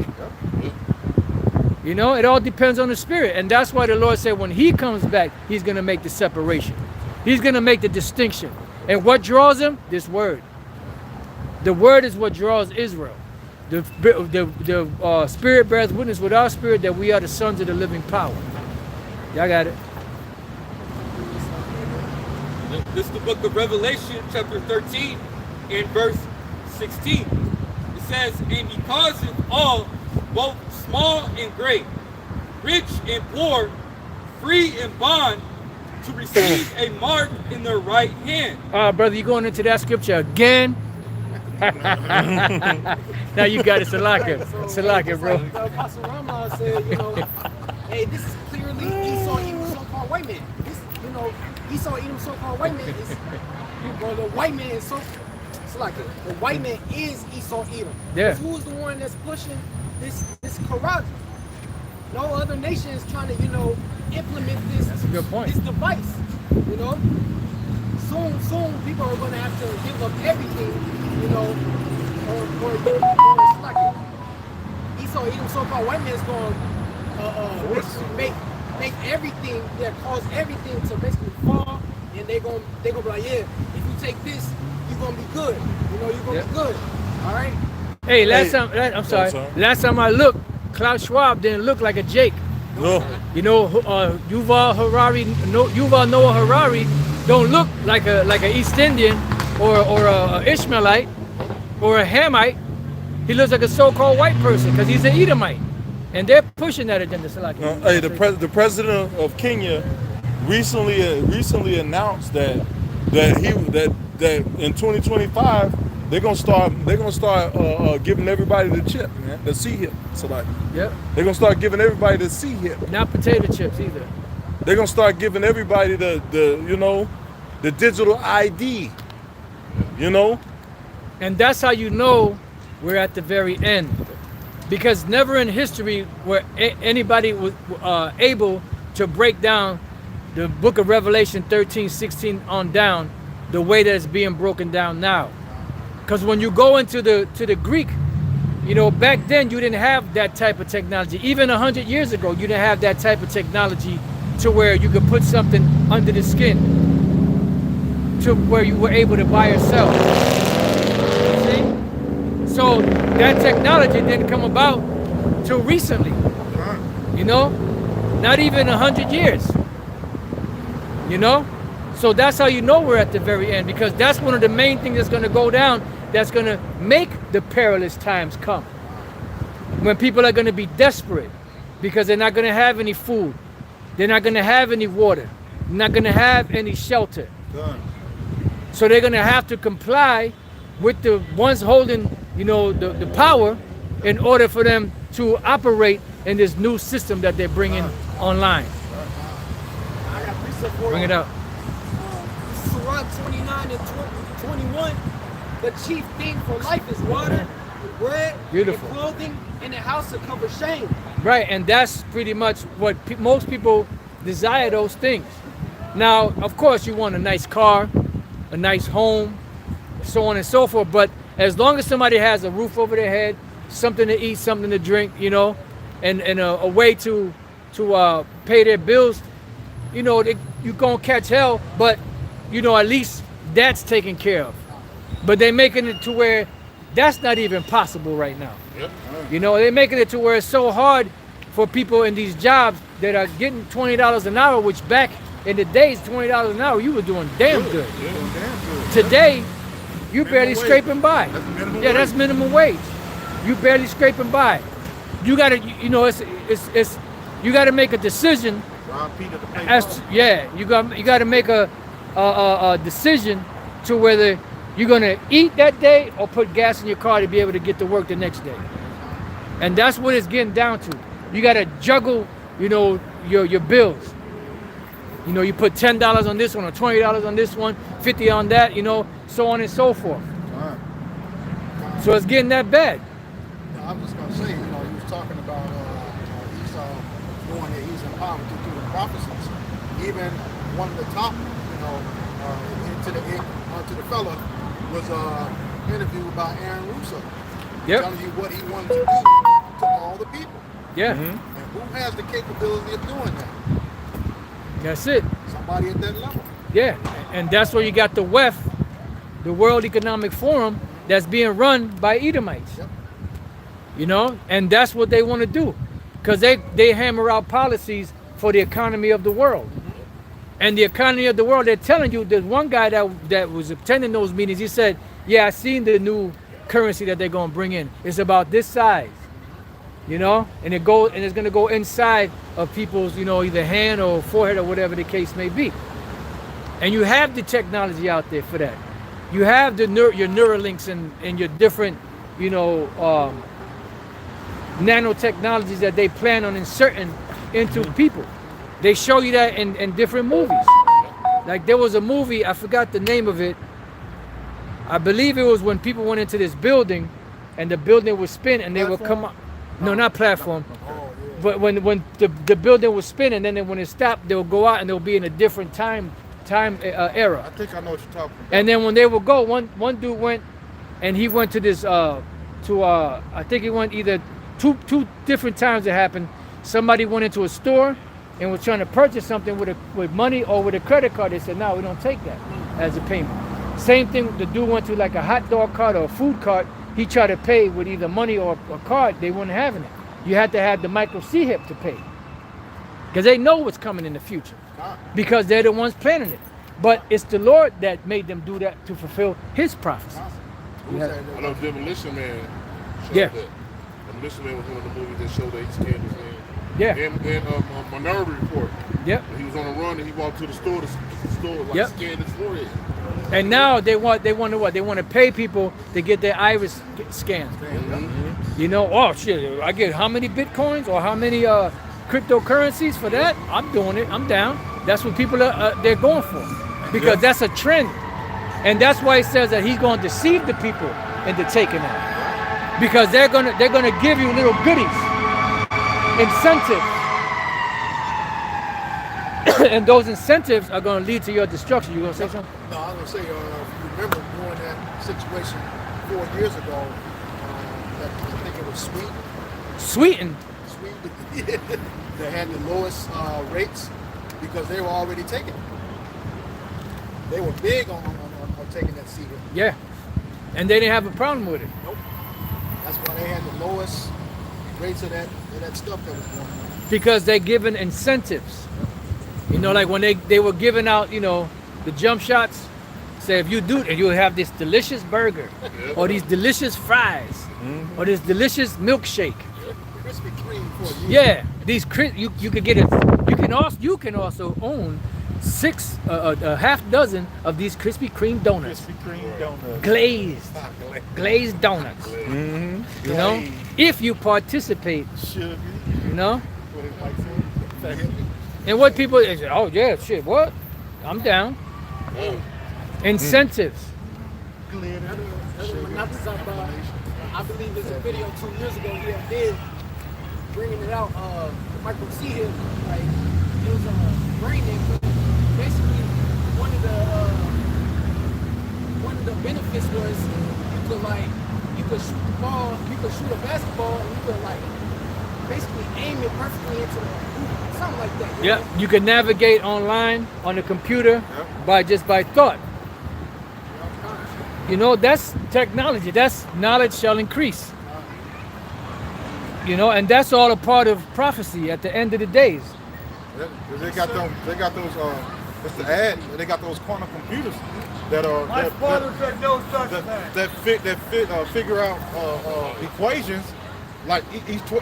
You know, it all depends on the spirit, and that's why the Lord said when He comes back, He's going to make the separation. He's going to make the distinction. And what draws Him? This word. The word is what draws Israel. The spirit bears witness with our spirit that we are the sons of the living power. Y'all got it. This is the book of Revelation, chapter 13, and verse 16. It says, and He causeth all, both small and great, rich and poor, free and bond, to receive a mark in their right hand. Brother, you going into that scripture again? Now you got it, Salaka, bro. Apostle Rama said, you know, hey, this is clearly Esau Edom, so-called white man. This, you know, Esau Edom, so-called white man is, well, the white man is Salaka. The white man is Esau Edom. Yeah. Who's the one that's pushing this corrupt? No other nation is trying to, you know, implement this. That's a good point. This device, you know. Soon people are going to have to give up everything, you know, or it's like it. Esau Edom, so-called white man is going to make everything, cause everything to basically fall, and they're gonna be like, yeah, if you take this, you're gonna be good. You know, you're gonna be good. All right. Hey, last time I looked, Klaus Schwab didn't look like a Jake. No. You know, Yuval Noah Harari don't look like a East Indian or a Ishmaelite or a Hamite. He looks like a so-called white person because he's an Edomite, and they're pushing that agenda. Hey, the president of Kenya recently announced that in 2025 they're gonna start giving everybody the chip, man, the C hip. So like, yep, they're gonna start giving everybody the C hip. Not potato chips either. They're gonna start giving everybody the digital ID. You know, and that's how you know we're at the very end, because never in history were anybody was able to break down the book of Revelation 13:16 on down the way that it's being broken down now. Because when you go into the Greek, you know, back then you didn't have that type of technology. Even 100 years ago, you didn't have that type of technology to where you could put something under the skin to where you were able to buy or sell. See? So that technology didn't come about till recently. You know? Not even 100 years. You know? So that's how you know we're at the very end, because that's one of the main things that's going to go down, that's going to make the perilous times come. When people are going to be desperate because they're not going to have any food. They're not going to have any water. They're not going to have any shelter. So they're going to have to comply with the ones holding, you know, the power in order for them to operate in this new system that they're bringing online. I got precept for Bring it up. Surah 29 and 21. The chief thing for life is water, bread, Beautiful. and clothing, and a house to cover shame. Right, and that's pretty much what most people desire, those things. Now, of course, you want a nice car, a nice home, so on and so forth, but as long as somebody has a roof over their head, something to eat, something to drink, you know, and a way to pay their bills, you know, you're going to catch hell, but, you know, at least that's taken care of. But they're making it to where that's not even possible right now. Yep. You know, they're making it to where it's so hard for people in these jobs that are getting $20 an hour, which back in the days, $20 an hour, you were doing damn good. Today, you barely wage. scraping by. That's minimum Yeah, that's wage. minimum wage. You barely scraping by. You gotta, you know, it's you gotta make a decision. Rob Peter to pay As Paul. yeah, you got to make a decision to whether you're gonna eat that day or put gas in your car to be able to get to work the next day. And that's what it's getting down to. You got to juggle, you know, your bills. You know, you put $10 on this one or $20 on this one, 50 on that, you know, so on and so forth. Right. So it's getting that bad. Now, I'm just gonna say, you know, he was talking about Esau doing it. He's empowered to do the prophecies. Even one of the top, you know, to the fella was interviewed by Aaron Russo, Yep. telling you what he wanted to do to all the people. Yeah, And who has the capability of doing that? that's it. Somebody at that level. Yeah, and that's where you got the WEF, the World Economic Forum, that's being run by Edomites. Yep. You know, and that's what they want to do, because they hammer out policies for the economy of the world. And the economy of the world, they're telling you, there's one guy that was attending those meetings, he said, yeah, I seen the new currency that they're going to bring in. It's about this size, you know, and it's going to go inside of people's, you know, either hand or forehead or whatever the case may be. And you have the technology out there for that. You have your Neuralinks and your different, you know, nanotechnologies that they plan on inserting into people. They show you that in different movies. Like there was a movie, I forgot the name of it. I believe it was when people went into this building and the building would spin and they would come up. No, not platform. But when the building was spinning, then when it stopped, they would go out and they'll be in a different time era. I think I know what you're talking about. And then when they would go, one dude went and he went to this I think he went either two different times it happened. Somebody went into a store and was trying to purchase something with money or with a credit card. They said, no, we don't take that as a payment. Same thing, the dude went to like a hot dog cart or a food cart. He tried to pay with either money or a card. They weren't having it. You had to have the micro C-HIP to pay. Because they know what's coming in the future. Because they're the ones planning it. But it's the Lord that made them do that to fulfill his prophecies. Yeah. I know Demolition Man showed Yeah. that. Demolition Man was one of the movies that showed that he scanned his hand. Yeah. And Minority Report. Yep. He was on a run and he walked to the store like Yep. scanned his forehead. And now they want to what? They want to pay people to get their iris scanned. You know, oh shit, I get how many bitcoins or how many cryptocurrencies for that? I'm doing it. I'm down. That's what people are they're going for, because that's a trend, and that's why he says that he's going to deceive the people into taking it, because they're gonna give you little goodies, incentives, and those incentives are going to lead to your destruction. You gonna say something? No, I was gonna say, if you remember during that situation 4 years ago, that I think it was Sweden. they had the lowest rates because they were already taking it. They were big on taking that seed. Yeah, and they didn't have a problem with it. Nope. That's why they had the lowest rates of that stuff that was going on. Because they're giving incentives. You know, like when they were giving out, you know, the jump shots. Say if you do it, you'll have this delicious burger, or these delicious fries, or this delicious milkshake. Krispy Kreme for you. Yeah, these you could get it. You can also own a half dozen of these Krispy Kreme donuts, Krispy Kreme donuts. glazed donuts. You know, if you participate, Sugar. you know. What it might say. And what people they say, oh yeah, shit, what? I'm down. Incentives. I believe there's a video 2 years ago he did bringing it out. Michael C. Hill, like it was brain input. Basically, one of the benefits was you could shoot the ball, you could shoot a basketball, and you could like basically aim it perfectly into the hoop, something like that. Yeah, you can navigate online on the computer by thought. You know, that's technology. That's knowledge shall increase. You know, and that's all a part of prophecy at the end of the days. They got them. They got those. It's the ad. They got those quantum computers that are that figure out equations like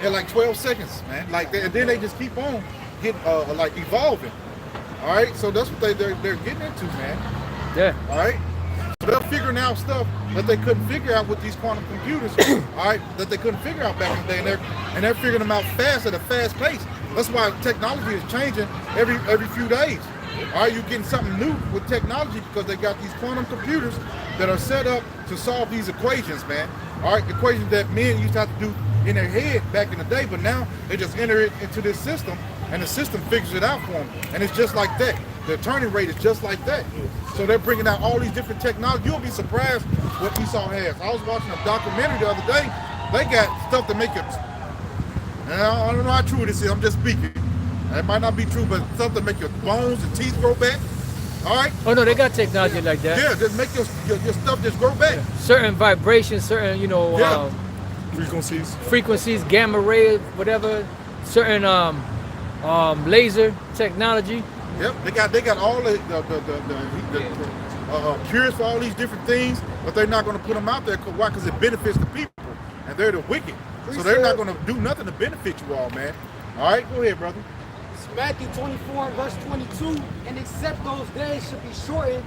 like 12 seconds, man. Like and then they just keep on getting like evolving. All right, so that's what they're getting into, man. Yeah. All right. So they're figuring out stuff that they couldn't figure out with these quantum computers, all right, that they couldn't figure out back in the day, and they're figuring them out fast at a fast pace. That's why technology is changing every few days. All right, you're getting something new with technology because they got these quantum computers that are set up to solve these equations, man. All right, equations that men used to have to do in their head back in the day, but now they just enter it into this system, and the system figures it out for them, and it's just like that. The turning rate is just like that. So they're bringing out all these different technology. You'll be surprised what Esau has. I was watching a documentary the other day. They got stuff to make it. And I don't know how true this is. I'm just speaking. It might not be true, but stuff to make your bones and teeth grow back. All right. Oh no, they got technology like that. Yeah, just make your stuff just grow back. Certain vibrations, certain frequencies, gamma ray, whatever. Certain laser technology. Yep, they got all the cures for all these different things, but they're not going to put them out there. Why? Because it benefits the people, and they're the wicked. So they're not going to do nothing to benefit you all, man. All right, go ahead, brother. It's Matthew 24, verse 22. And except those days should be shortened,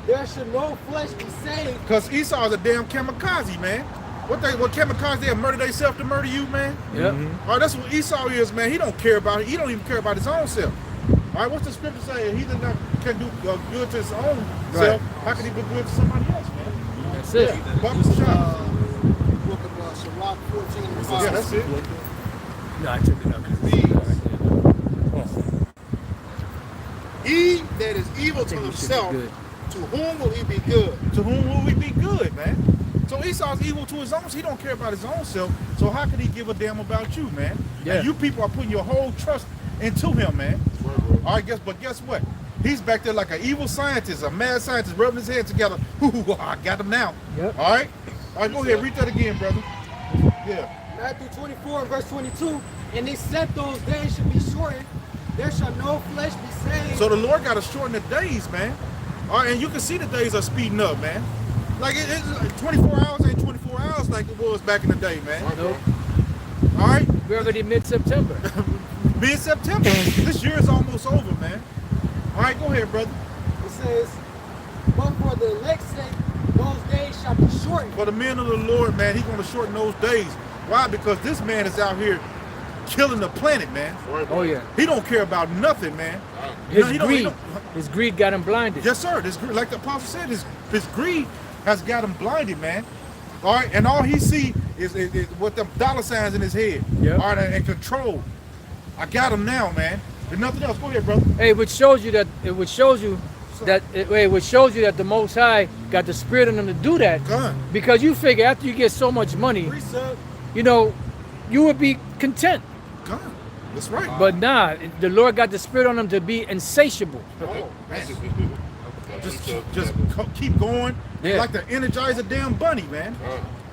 there should no flesh be saved. Because Esau is a damn kamikaze, man. What kamikaze? They'll murder themselves to murder you, man. Yep. All right, that's what Esau is, man. He don't care about it. He don't even care about his own self. All right, what's the scripture saying? He that can do good to his own self. How can he do good to somebody else, man? That's it. Yeah, Bubba Shop. Book of Sirach 14 and 5. Yeah, that's it. No, I took it up. He that is evil to himself, to whom will he be good? To whom will we be good, man? So Esau's evil to his own, so he don't care about his own self. So how can he give a damn about you, man? Yeah. And you people are putting your whole trust into him, man. All right, guess what? He's back there like an evil scientist, a mad scientist, rubbing his hands together. Ooh, I got him now. Yep. All right, go ahead, read that again, brother. Yeah. Matthew 24, verse 22. And except those days should be shortened, there shall no flesh be saved. So the Lord got to shorten the days, man. All right, and you can see the days are speeding up, man. Like it's like 24 hours ain't 24 hours like it was back in the day, man. Nope. All right. We're already mid-September. Mid-September. This year is almost over, man. All right, go ahead, brother. It says, but for the elect's sake, those days shall be shortened. For the men of the Lord, man, he's going to shorten those days. Why? Because this man is out here killing the planet, man. Oh yeah. He don't care about nothing, man. His greed got him blinded. Yes, sir. This, like the apostle said, his greed has got him blinded, man. All right, and all he see is what them dollar signs in his head. Yeah. All right, and control. I got him now, man. There's nothing else. Go ahead, brother. Hey, which shows you that the Most High got the spirit in him to do that. Gun. Because you figure after you get so much money, you would be content. Gun. That's right. But nah, the Lord got the spirit on him to be insatiable. Oh, man. Just keep going. Yeah. Like to energize a damn bunny, man.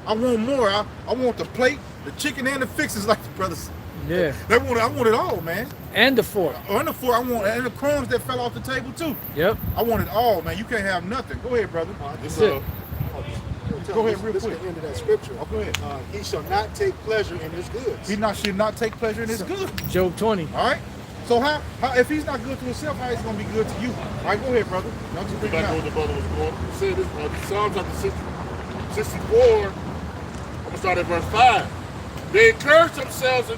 I want more. I want the plate, the chicken, and the fixings, like the brothers. Yeah. I want it all, man. And the fork. On the floor, I want, and the crumbs that fell off the table too. Yep. I want it all, man. You can't have nothing. Go ahead, brother. That's it. Go ahead, real This quick. is the end of that scripture. Oh, go ahead. He shall not take pleasure in his goods. He should not take pleasure in his good. Job 20. All right. So how if he's not good to himself, how is he gonna be good to you? All right, go ahead, brother. Don't you bring it Back out. where the brother was going. He said this, Psalms chapter 64, I'm going to start at verse 5. They encourage themselves in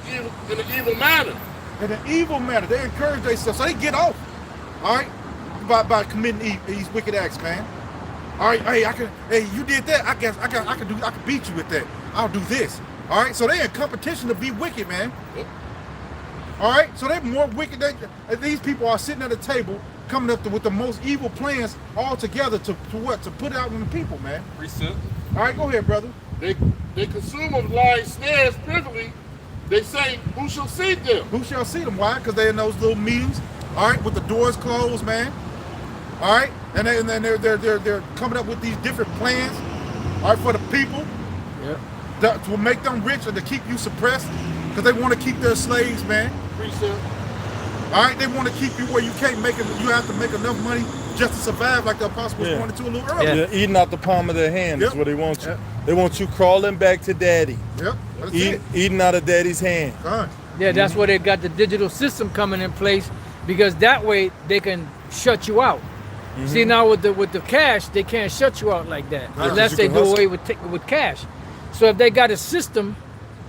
an evil manner. In an evil manner, they encourage themselves, so they get off. All right, by committing these wicked acts, man. All right, hey, you did that. I can beat you with that. I'll do this. All right, so they in competition to be wicked, man. Yep. All right, so they're more wicked. These people are sitting at a table, coming up with the most evil plans all together to what? To put it out on the people, man. Precept. All right, go ahead, brother. They consume of lying snares privily. They say, who shall see them? Who shall see them? Why? Because they're in those little meetings, all right, with the doors closed, man. All right, and then they're coming up with these different plans, all right, for the people. Yep. That will make them rich and to keep you suppressed, because they want to keep their slaves, man. Precept. All right, they want to keep you where you can't make it. You have to make enough money just to survive, like the apostle was pointing to a little earlier. Yeah, eating out the palm of their hand is what they want you. They want you crawling back to daddy. Yep, that's it. Eating out of daddy's hand. Yeah, that's where they got the digital system coming in place, because that way they can shut you out. See, now with the cash, they can't shut you out like that unless they do away with cash. So if they got a system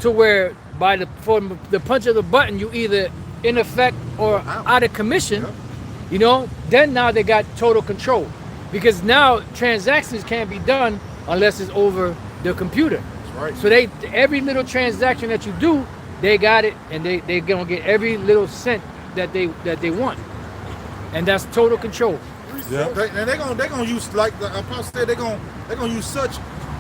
to where from the punch of the button, you either in effect or out of commission, you know, then now they got total control, because now transactions can't be done unless it's over the computer. That's right. So every little transaction that you do, they got it, and they gonna get every little cent that they want, and that's total control. Yeah. They're gonna use, like the apostle said, they're gonna use such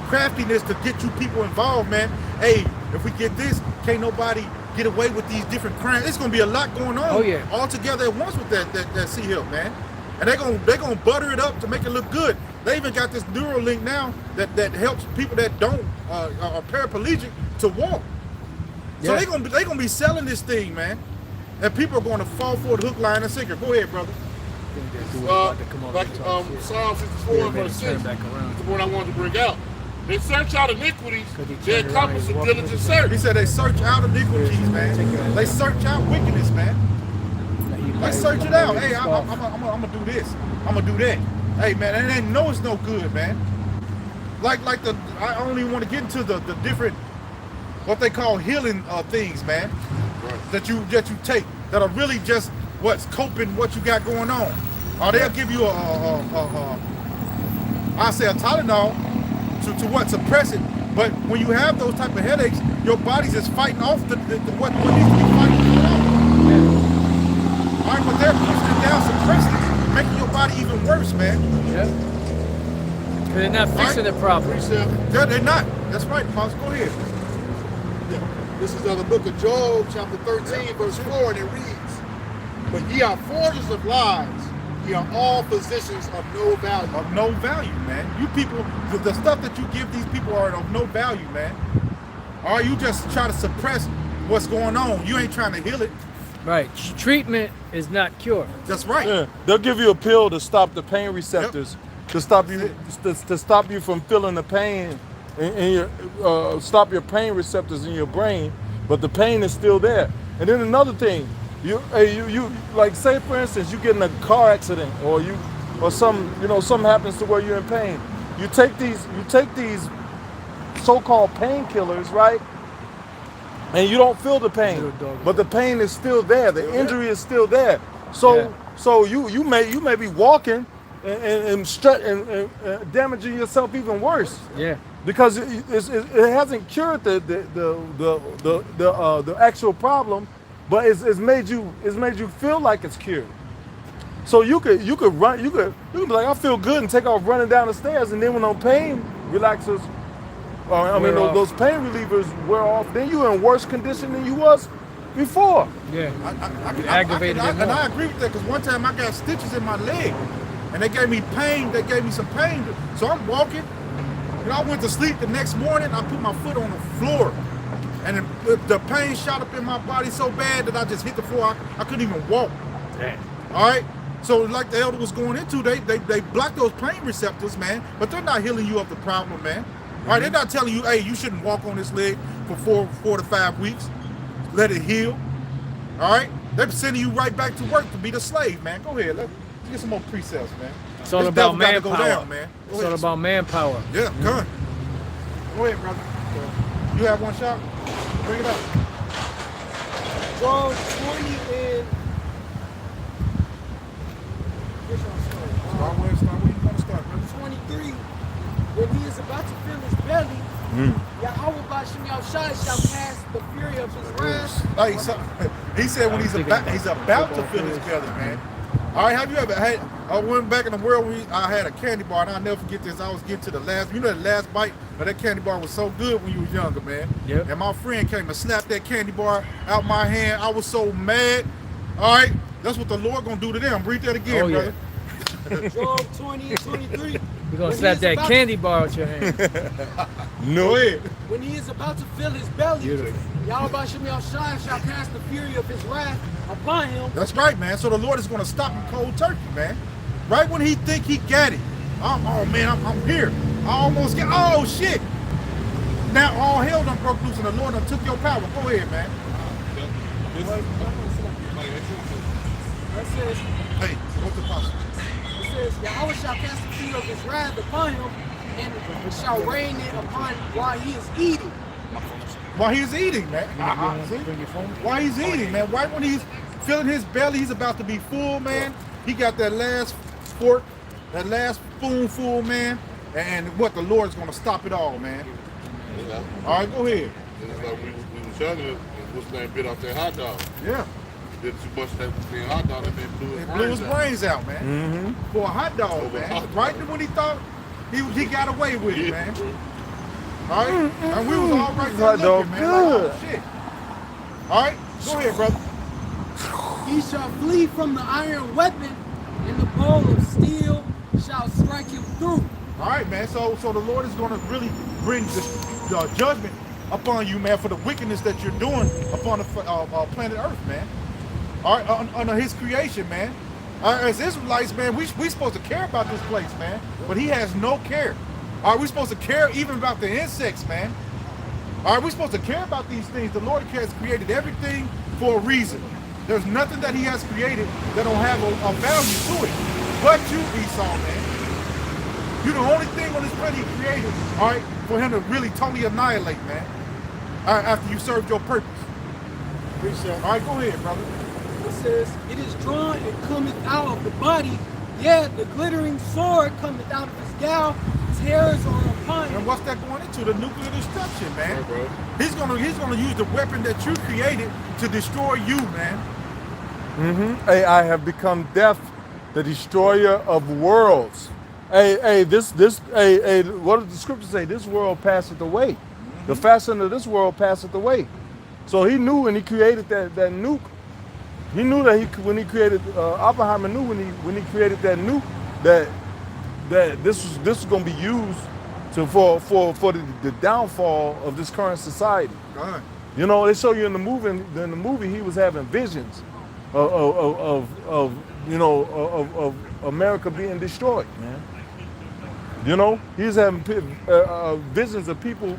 craftiness to get you people involved, man. Hey, if we get this, can't nobody get away with these different crimes. It's gonna be a lot going on all together at once with that sea help, man. And they're gonna butter it up to make it look good. They even got this Neuralink now that helps people that don't are paraplegic to walk. So they're gonna be selling this thing, man. And people are gonna fall for the hook, line, and sinker. Go ahead, brother. Psalm 64 verse 6 is the one I wanted to bring out. They search out iniquities, they accomplish a diligent search. He said they search out iniquities, man. They search out wickedness, man. They search it out. Hey, I'm gonna do this. I'm gonna do that. Hey, man, and they know it's no good, man. Like I only want to get into the different, what they call healing things, man. That you take that are really just what's coping what you got going on. Or they'll give you I say a Tylenol to what, suppress it. But when you have those type of headaches, your body's just fighting off what needs to be fighting off. All right, but they're pushing it down, suppressing it, making your body even worse, man. Yeah. Because they're not fixing the problem. They're not. That's right, Apostle. Go ahead. This is the book of Job, chapter 13, verse 4, and it reads, "But ye are forgers of lies, ye are all physicians of no value." Of no value, man. You people, the stuff that you give these people are of no value, man. Or you just try to suppress what's going on. You ain't trying to heal it. Right. Treatment is not cure. That's right. Yeah. They'll give you a pill to stop the pain receptors, to stop you to stop you from feeling the pain in your stop your pain receptors in your brain, but the pain is still there. And then another thing, you like, say for instance you get in a car accident or something happens to where you're in pain. You take these so-called painkillers, right? And you don't feel the pain, but the pain is still there. The injury is still there. So you may be walking and damaging yourself even worse. Yeah. Because it hasn't cured the actual problem, but it's made you feel like it's cured. So you could be like, I feel good, and take off running down the stairs, and then when those pain relaxers, those pain relievers wear off, then you're in worse condition than you was before. Yeah. Aggravated. And I agree with that, because one time I got stitches in my leg, and they gave me pain. They gave me some pain. So I'm walking. I went to sleep the next morning. I put my foot on the floor, and the pain shot up in my body so bad that I just hit the floor. I couldn't even walk. Damn. All right. So like the elder was going into, they block those pain receptors, man. But they're not healing you of the problem, man. All right. They're not telling you, hey, you shouldn't walk on this leg for 4 to 5 weeks. Let it heal. All right. They're sending you right back to work to be the slave, man. Go ahead. Let's get some more precepts, man. It's all about manpower. Go down, man. It's all about manpower. Yeah, good. Go ahead, brother. You have one shot? Bring it up. Job 20 and... Start where you want to start, brother. 23. When he is about to fill his belly, Yahawashi shall cast the fury of his wrath. He said when he's about to fill his belly, man. All right, have you ever had, I went back in the world when I had a candy bar, and I'll never forget this. I was getting to the last, the last bite, but that candy bar was so good when you was younger, man. Yep. And my friend came and snapped that candy bar out my hand. I was so mad. All right, that's what the Lord gonna do to them. Read that again, brother. Job 20 and 23. You're gonna When slap he's that about- candy bar out your hand. No. When he is about to fill his belly, Yahawashi shall cast the fury of his wrath upon him. That's right, man. So the Lord is going to stop him cold turkey, man. Right when he think he got it. Oh man, I'm here. I almost get. Oh shit! Now all hell done broke loose, and the Lord done took your power. Go ahead, man. It says, Hey, what's the possible? it says, Yahweh shall cast the fury of his wrath upon him, and shall rain it upon while he is eating. While he's eating, man. See? Bring your phone. While he's eating, man. Right when he's filling his belly, he's about to be full, man. He got that last fork, that last spoonful, man. And what the Lord's gonna stop it all, man. Yeah. All right, go ahead. It's like we was younger, and what's his name bit off that hot dog. Yeah. Did too much of that damn hot dog and then blew his It blew his brains out. brains out, man. For a hot dog, Over a man. hot dog. Right when he thought he got away with it, man. All right, and we was all right there Hot dog looking, man. Like, good. oh, shit. All right, go ahead, brother. He shall flee from the iron weapon, and the bow of steel shall strike him through. All right, man. So the Lord is going to really bring the judgment upon you, man, for the wickedness that you're doing upon the planet Earth, man. All right, under His creation, man. As Israelites, man, we supposed to care about this place, man. But He has no care. All right, we supposed to care even about the insects, man. All right, we're supposed to care about these things. The Lord has created everything for a reason. There's nothing that He has created that don't have a value to it. But you, Esau, man. You're the only thing on this planet He created, all right, for Him to really totally annihilate, man. All right, after you served your purpose. All right, go ahead, brother. It says, it is drawn and cometh out of the body, yet the glittering sword cometh out of his gal, his hairs are upon And him. what's that going into? The nuclear destruction, man. Yeah, bro. He's gonna use the weapon that you created to destroy you, man. Hey, I have become death, the destroyer of worlds. Hey, what does the scripture say? This world passeth away. The fashion of this world passeth away. So he knew when he created that nuke. He knew that when he created Oppenheimer knew when he created that nuke that this was going to be used for the downfall of this current society. God. You know, they show you in the movie he was having visions of America being destroyed, man. You know, he was having visions of people,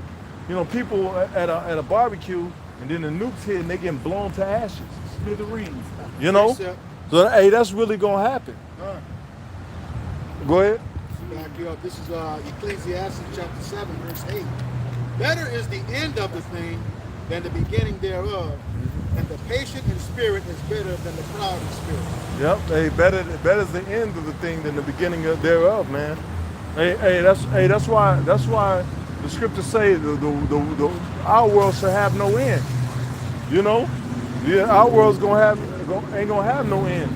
people at a barbecue, and then the nukes hit and they getting blown to ashes. Smithereens. You know, Yes, sir. so hey, that's really gonna happen. Go ahead. Back you up. This is Ecclesiastes chapter 7, verse 8. Better is the end of the thing than the beginning thereof, and the patient in spirit is better than the proud in spirit. Yep. Hey, better is the end of the thing than the beginning thereof, man. That's why the scriptures say our world shall have no end. You know, our world's ain't gonna have no end.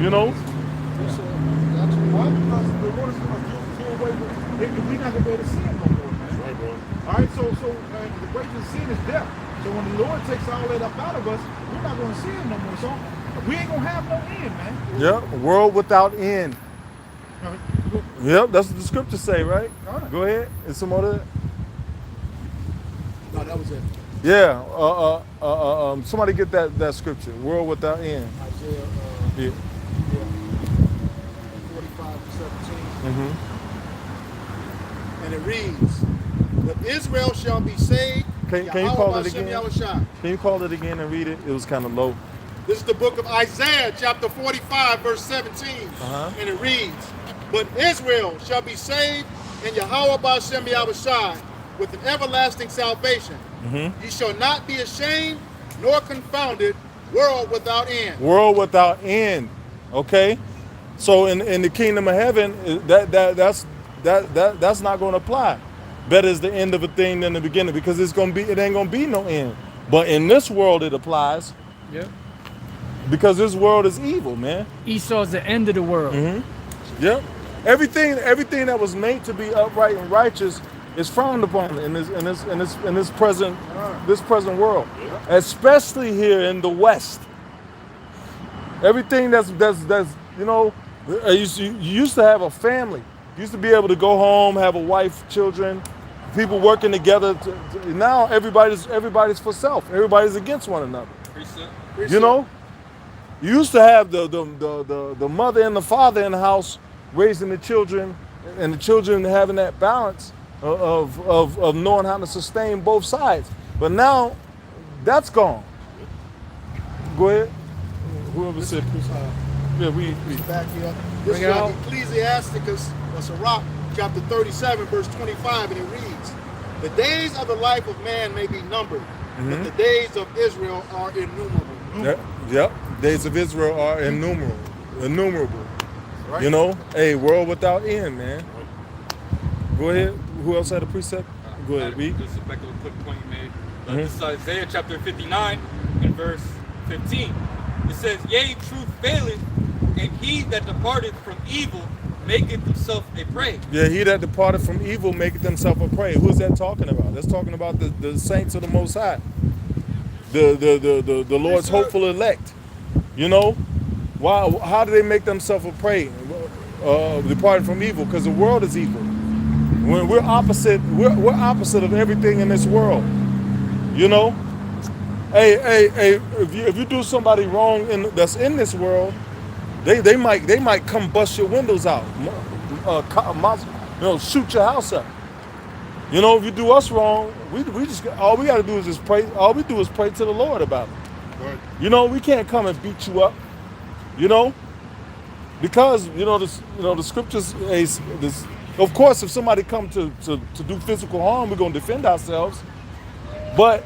You know. Why? Because the Lord is gonna do away with it. We're not gonna be able to see Him no more, man. Right, bro. All right, so the wages of sin is death. So when the Lord takes all that up out of us, we're not gonna see Him no more. So we ain't gonna have no end, man. Yep. World without end. All right. Yep. That's what the scriptures say, right? All right. Go ahead. And some other. No, that was it. Yeah. Somebody get that scripture. World without end. Isaiah Yeah. 45 to 17. Mm-hmm. And it reads, but Israel shall be saved. Can you Yahweh call it Hashem again? Yahushua. Can you call it again and read it? It was kind of low. This is the book of Isaiah, chapter 45, verse 17. Uh-huh. And it reads, but Israel shall be saved in Yahweh Hashem Yahushua with an everlasting salvation. Mm-hmm. Ye shall not be ashamed nor confounded, world without end. World without end. Okay. So in the kingdom of heaven, that's not going to apply. Better is the end of a thing than the beginning, because it ain't gonna be no end. But in this world it applies, Yep. because this world is evil, man. Esau's the end of the world. Mm-hmm. Yep. Everything that was made to be upright and righteous is frowned upon in this present world, especially here in the West. Everything that's you used to have a family. used to be able to go home, have a wife, children, people working together. Now everybody's for self. Everybody's against one another. Precept. You know, you used to have the mother and the father in the house raising the children, and the children having that balance of knowing how to sustain both sides. But now that's gone. Go ahead. Whoever said, yeah, we Back here. This Bring is it out. Ecclesiasticus, Sirach, chapter 37, verse 25, and it reads, "The days of the life of man may be numbered, but the days of Israel are innumerable." Yep. Days of Israel are innumerable. Right. You know, hey, world without end, man. Go ahead. Who else had a precept? Go ahead, read. Just back to a quick point you made. This is Isaiah chapter 59 and verse 15. It says, "Yea, truth faileth, and he that departeth from evil maketh himself a prey." Yeah, he that departed from evil maketh himself a prey. Who's that talking about? That's talking about the saints of the Most High. The Lord's hopeful elect. You know? Why? How do they make themselves a prey? Departed from evil, because the world is evil. When we're opposite, we're opposite of everything in this world. You know? Hey, if you do somebody wrong that's in this world, they might come bust your windows out, shoot your house up. You know, if you do us wrong, we just all we gotta do is just pray. All we do is pray to the Lord about it. Right. You know, we can't come and beat you up. You know, because the scriptures. Of course, if somebody come to do physical harm, we're gonna defend ourselves. But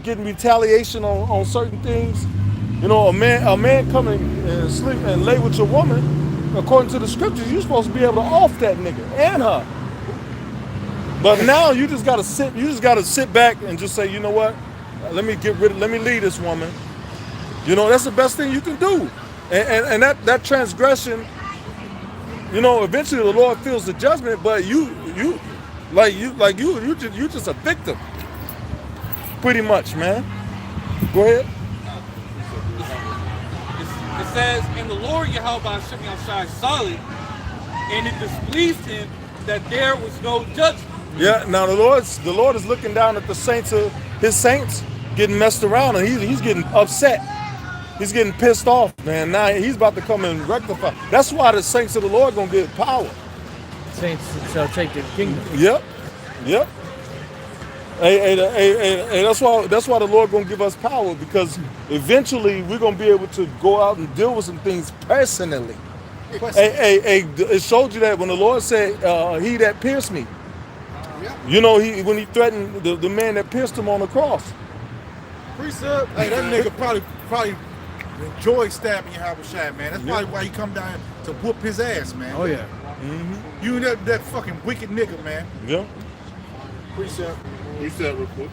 getting retaliation on certain things. You know, a man coming and sleep and lay with your woman, according to the scriptures, you're supposed to be able to off that nigga and her. But now you just gotta sit back and just say, you know what? Let me leave this woman. You know, that's the best thing you can do. And that transgression, you know, eventually the Lord feels the judgment, but you just a victim. Pretty much, man. Go ahead. It says, "And the Lord Yahawashi saw it, and it displeased him that there was no judgment." Yeah. Now the Lord is looking down at the saints of His saints getting messed around, and he's getting upset. He's getting pissed off, man. Now He's about to come and rectify. That's why the saints of the Lord gonna get power. Saints shall take the kingdom. Yep. Hey, that's why the Lord gonna give us power, because eventually we're gonna be able to go out and deal with some things personally. Hey, it showed you that when the Lord said, "He that pierced me," you know, when He threatened the man that pierced Him on the cross. Precept. Hey, that nigga probably enjoy stabbing Yahawashi, man. That's probably why he come down to whoop his ass, man. Oh yeah. You that fucking wicked nigga, man. Yeah. Precept. Reset real quick.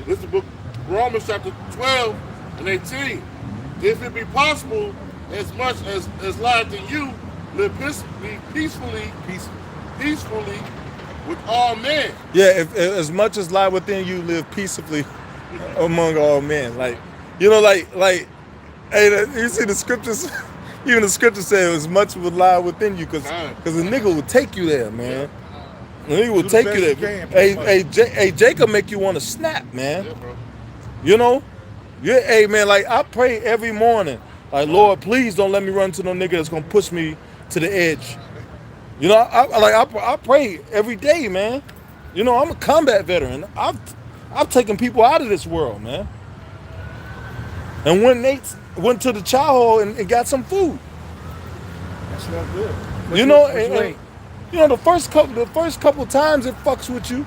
This is the book, Romans chapter 12 and 18. "If it be possible, as much as lieth in you, live peacefully with all men." Yeah, if as much as lie within you, live peaceably among all men. Like, you know, like, hey, you see the scriptures. Even the scriptures say as much would lie within you, because the nigga will take you there, man. The nigga will Do the take best you you there. can, Hey, Jacob make you want to snap, man. Yeah, bro. You know? Yeah, hey, man, like, I pray every morning, like, Lord, please don't let me run into no nigga that's gonna push me to the edge. You know, I pray every day, man. You know, I'm a combat veteran. I've taken people out of this world, man. And when they went to the chow hall and got some food, That's not good. you know, Which way? you know, the first couple times it fucks with you,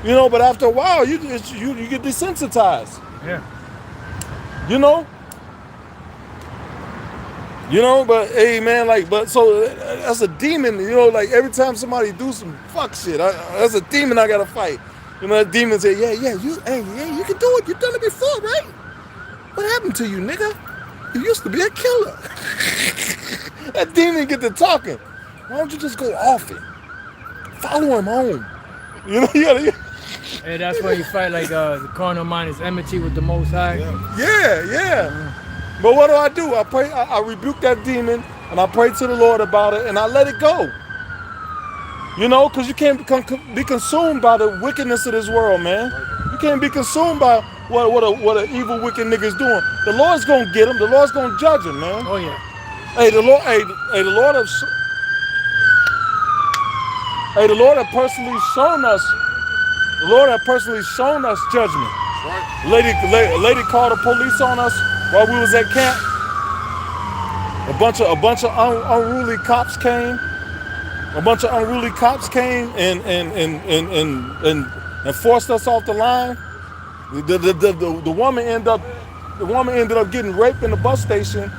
you know, but after a while you get desensitized. Yeah. You know, but hey, man, like, but so that's a demon, you know, like every time somebody do some fuck shit, that's a demon I gotta fight. You know, that demon say, yeah, you can do it. You've done it before, right? What happened to you, nigga? You used to be a killer. That demon get to talking. Why don't you just go off it? Follow him home. You know, you gotta. And that's why you fight like the carnal mind is enmity with the Most High. Yeah. But what do? I pray, I rebuke that demon, and I pray to the Lord about it, and I let it go. You know, because you can't be consumed by the wickedness of this world, man. You can't be consumed by what an evil, wicked nigga's doing. The Lord's gonna get him. The Lord's gonna judge him, man. Oh yeah. Hey, the Lord. Hey, the Lord has. Hey, the Lord have personally shown us. The Lord have personally shown us judgment. Right. A lady called the police on us while we was at camp. A bunch of unruly cops came. A bunch of unruly cops came and forced us off the line. The woman ended up getting raped in the bus station.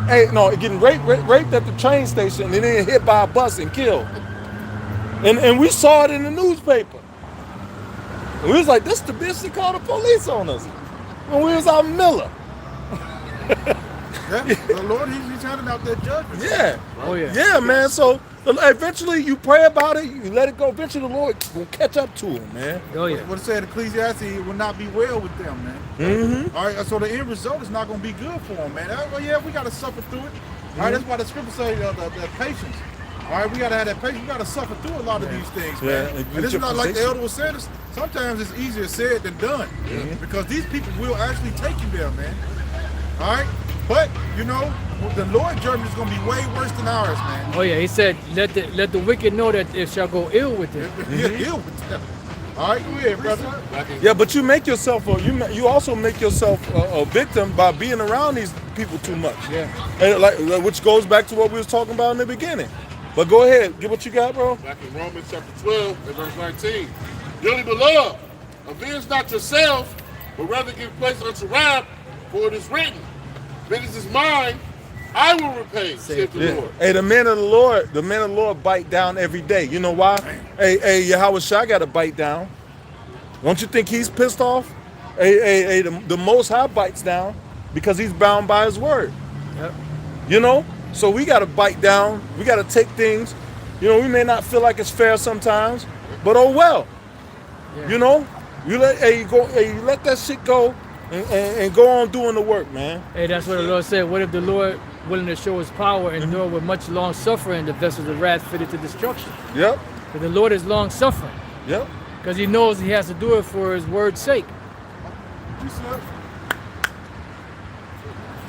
Hey, no, getting raped at the train station and then hit by a bus and killed. And we saw it in the newspaper. And we was like, this the bitch that called the police on us when we was out in Miller. Yeah, the Lord, he's handing out that judgment. Yeah. Oh yeah. Yeah, man. So eventually you pray about it, you let it go. Eventually the Lord will catch up to him, man. Oh yeah. What it said in Ecclesiastes, it will not be well with them, man. Mm-hmm. All right, so the end result is not going to be good for them, man. Well, yeah, we got to suffer through it. All right, that's why the scripture say the patience. All right, we got to have that patience. We got to suffer through a lot of these things, man. Yeah, And this is not like the elder was saying. Sometimes it's easier said than done because these people will actually take you there, man. All right, but you know, the Lord's judgment is going to be way worse than ours, man. Oh yeah. He said, let the wicked know that it shall go ill with them. Yeah, ill with them. All right, go ahead, brother. Yeah, but you make yourself you also make yourself a victim by being around these people too much. Yeah. And which goes back to what we was talking about in the beginning. But go ahead, get what you got, bro. Back in Romans chapter 12 and verse 19. Dearly beloved, avenge not yourselves, but rather give place unto wrath, for it is written, vengeance is mine, I will repay, saith the Lord. Hey, the men of the Lord bite down every day. You know why? Hey, Yahawashi got to bite down. Don't you think he's pissed off? Hey, the Most High bites down because he's bound by his word. Yep. You know? So we got to bite down. We got to take things. You know, we may not feel like it's fair sometimes, but oh well. Yeah. You know? You let that shit go and go on doing the work, man. Hey, that's what the Lord said. What if the Lord, willing to show his power, endure with much long suffering the vessels of wrath fitted to destruction? Yep. But the Lord is long suffering Yep. because he knows he has to do it for his word's sake.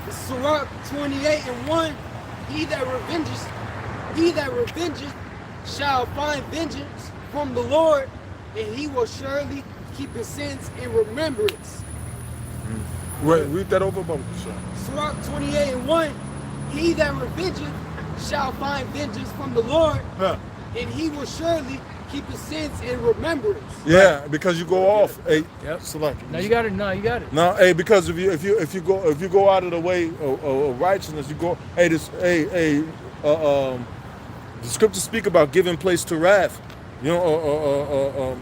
Sirach 28:1, he that revengeth shall find vengeance from the Lord, and he will surely keep his sins in remembrance. Read that over, Bubba. Sirach 28:1, he that revengeth shall find vengeance from the Lord, Huh. and he will surely keep his sins in remembrance. Yeah, because you go off. Hey, Yep. select. Now you got it. No, you got it. No, hey, because if you go out of the way of righteousness, you go. Hey, the scriptures speak about giving place to wrath. You know,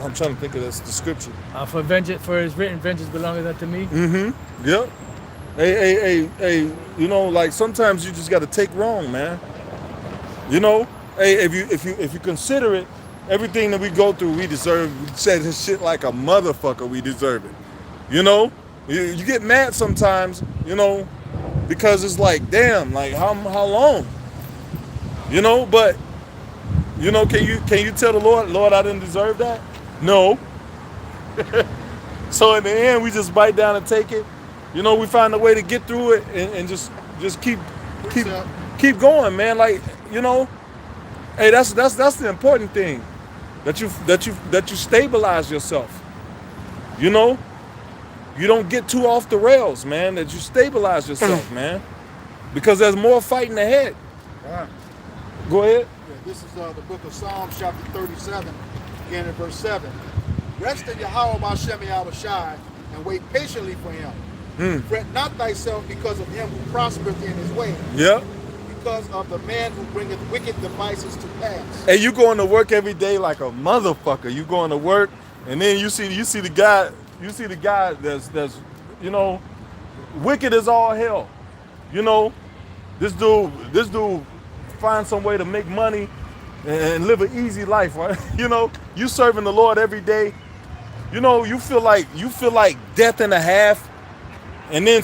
I'm trying to think of this. The scripture. For his written vengeance belongeth unto me. Mm-hmm. Yep. Hey. You know, like sometimes you just got to take wrong, man. You know. Hey, if you consider it, everything that we go through, we deserve. We say this shit like a motherfucker. We deserve it. You know, you get mad sometimes. You know, because it's like, damn, like how long? You know, but you know, can you tell the Lord, I didn't deserve that? No. So in the end, we just bite down and take it. You know, we find a way to get through it and just keep going, man. Like, you know. Hey, that's the important thing, that you stabilize yourself. You know, you don't get too off the rails, man. That you stabilize yourself, man, because there's more fighting ahead. Right. Go ahead. Yeah, this is the book of Psalms, chapter 37, again in verse 7. Rest in Yahawashi and wait patiently for him. Fret not thyself because of him who prospereth in his way. Yep. Because of the man who bringeth wicked devices to pass. Hey, you going to work every day like a motherfucker. You going to work, and then you see the guy that's you know, wicked as all hell. You know, this dude finds some way to make money and live an easy life, right? You know, you serving the Lord every day. You know, you feel like death and a half, and then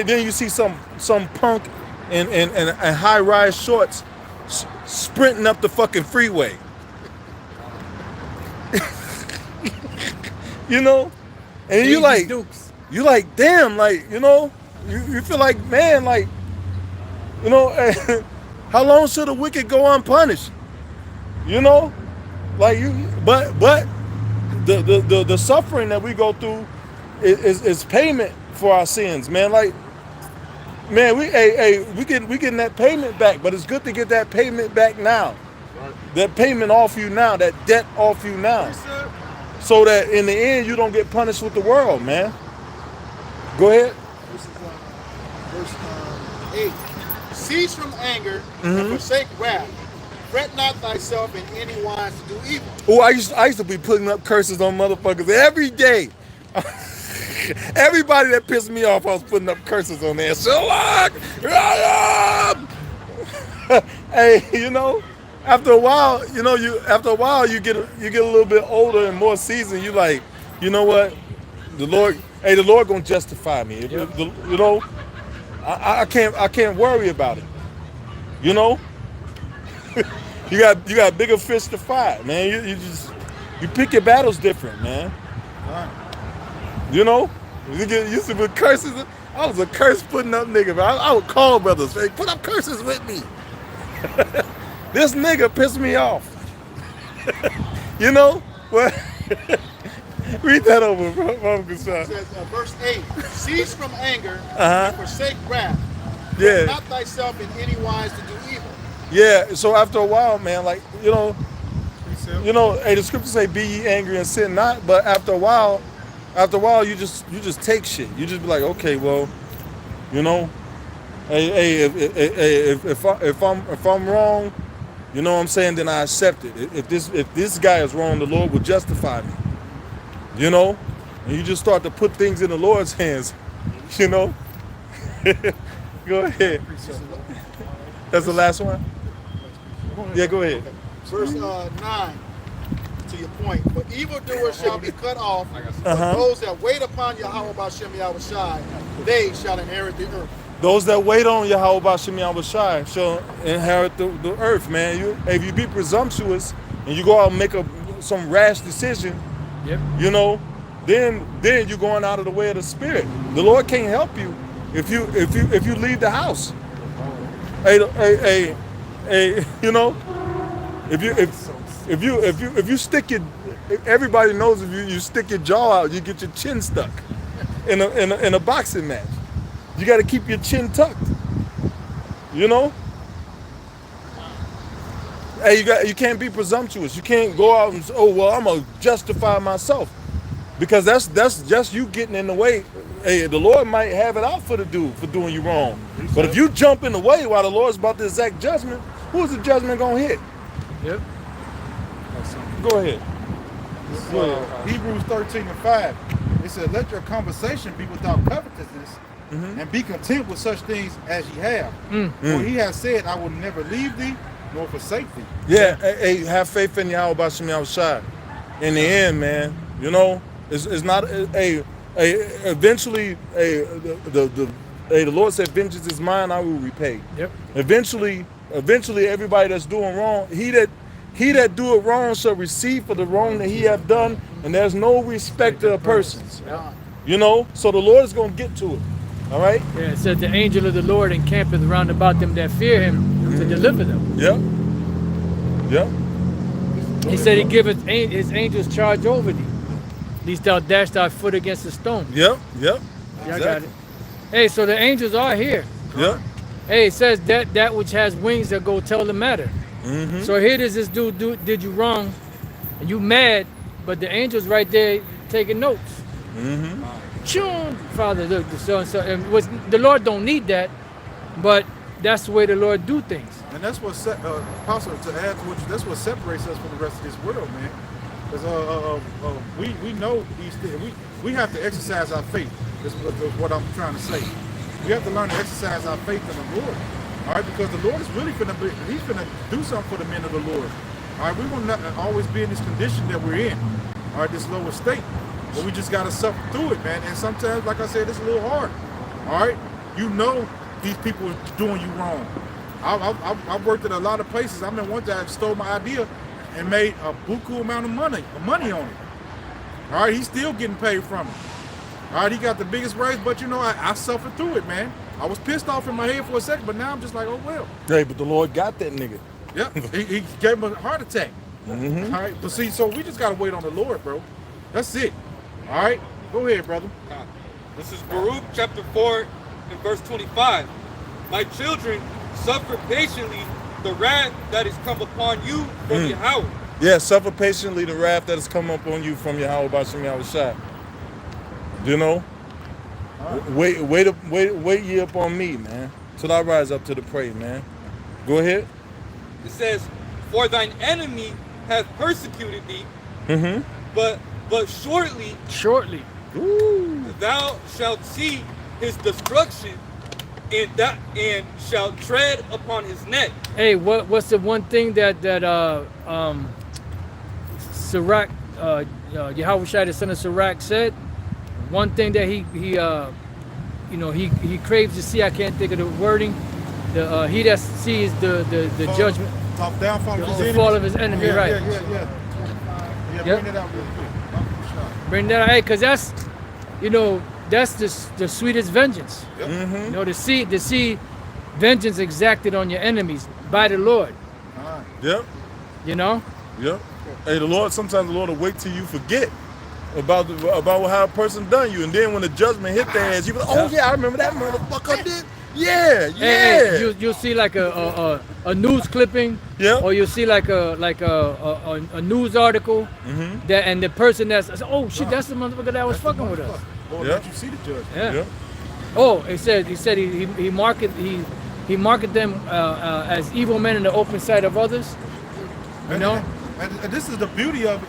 you see some punk and high-rise shorts sprinting up the fucking freeway. You know? And you like, Dukes. you like, damn, like, you know, you feel like, man, like, you know, how long should the wicked go unpunished? You know? Like but the suffering that we go through is payment for our sins, man. Like, man, we getting that payment back, but it's good to get that payment back now. That payment off you now, that debt off you now. So that in the end you don't get punished with the world, man. Go ahead. This is verse 8. Cease from anger and forsake wrath. Fret not thyself in any wise to do evil. Oh, I used to be putting up curses on motherfuckers every day. Everybody that pissed me off, I was putting up curses on there. Sherlock! Hey, you know, after a while, you get a little bit older and more seasoned. You like, you know what? The Lord gonna justify me. You know, I can't worry about it. You know, you got bigger fish to fry, man. You pick your battles different, man. You know, you used to put curses. I was a curse putting up nigga, man. I would call brothers, hey, put up curses with me. This nigga pissed me off. You know? Well, read that over, bro. It says, verse 8, cease from anger Uh-huh. and forsake wrath. Yeah. Not thyself in any wise to do evil. Yeah, so after a while, man, like, you know, hey, the scriptures say be ye angry and sin not, but after a while you just take shit. You just be like, okay, well, you know, hey, if I'm wrong, you know what I'm saying, then I accept it. If this guy is wrong, the Lord will justify me. You know? And you just start to put things in the Lord's hands. You know? Go ahead. That's the last one? Yeah, go ahead. Verse 9, to your point. But evildoers shall be cut off, but Uh-huh. those that wait upon Yahweh B'Shem Yahawashi, they shall inherit the earth. Those that wait on Yahweh B'Shem Yahawashi shall inherit the earth, man. If you be presumptuous and you go out and make some rash decision, Yep. you know, then you're going out of the way of the Spirit. The Lord can't help you if you leave the house. Hey, you know, if you stick your, everybody knows if you stick your jaw out, you get your chin stuck in a boxing match. You got to keep your chin tucked. You know. Hey, you can't be presumptuous. You can't go out and say, oh well, I'm gonna justify myself, because that's just you getting in the way. Hey, the Lord might have it out for the dude for doing you wrong. But if you jump in the way while the Lord's about to exact judgment, who's the judgment gonna hit? Yep. Go ahead. Hebrews 13:5. It said, let your conversation be without covetousness, and be content with such things as ye have. For he has said, I will never leave thee nor forsake thee. Yeah, hey, have faith in Yahweh B'Shem Yahawashi. In the end, man, you know, it's not eventually the Lord said, vengeance is mine, I will repay. Yep. Eventually everybody that's doing wrong, he that do it wrong shall receive for the wrong that he have done, and there's no respecter of persons. You know, so the Lord is gonna get to it. All right? Yeah, it says the angel of the Lord encampeth round about them that fear him to deliver them. Yep. Yep. He said he giveth his angels charge over thee, lest thou dash thy foot against a stone. Yep. Yep. Y'all got it. Hey, so the angels are here. Yep. Hey, it says that which has wings that go tell the matter. So here it is, this dude did you wrong, and you mad, but the angels right there taking notes. Chum, Father, look, the son, and the Lord don't need that, but that's the way the Lord do things. And that's what, Apostle, to add to what that's what separates us from the rest of this world, man. Because we know these things. We have to exercise our faith. This is what I'm trying to say. We have to learn to exercise our faith in the Lord. All right, because the Lord is really he's finna do something for the men of the Lord. All right, we will not always be in this condition that we're in. All right, this lower state. But we just gotta suffer through it, man. And sometimes, like I said, it's a little hard. All right, you know these people are doing you wrong. I've worked at a lot of places. I mean, one time I stole my idea and made a buku amount of money on it. All right, he's still getting paid from it. All right, he got the biggest raise, but you know, I suffered through it, man. I was pissed off in my head for a second, but now I'm just like, oh well. Hey, but the Lord got that nigga. Yeah, he gave him a heart attack. Mm-hmm. All right, but see, so we just gotta wait on the Lord, bro. That's it. All right, go ahead, brother. This is Baruch chapter 4 and verse 25. My children, suffer patiently the wrath that is come upon you from Yahweh. Yeah, suffer patiently the wrath that has come upon you from Yahweh Bashem Yahawashi. You know? Right. Wait ye up on me, man. Till I rise up to the prey, man. Go ahead. It says, for thine enemy hath persecuted thee, but shortly thou shalt see his destruction, and shalt tread upon his neck. Hey, what's the one thing that Sirach, Yahawashi, the son of Sirach, said? One thing that he craves to see. I can't think of the wording. He that sees the judgment, Downfall of his the fall of his enemy, right? Yeah. Bring it out real quick. Bring that out, hey, because that's, that's the sweetest vengeance. Yep. Mm-hmm. To see vengeance exacted on your enemies by the Lord. Yep. Yep. Hey, sometimes the Lord will wait till you forget about how a person done you, and then when the judgment hit their ass, you be like, oh yeah, I remember that motherfucker did. Yeah. Hey, you'll see like a news clipping, or you'll see like a news article, that, and the person that's, oh shit, that's the motherfucker that was fucking with us. Lord, let you see the judgment. Yeah. Oh, he said he marked them as evil men in the open sight of others. And this is the beauty of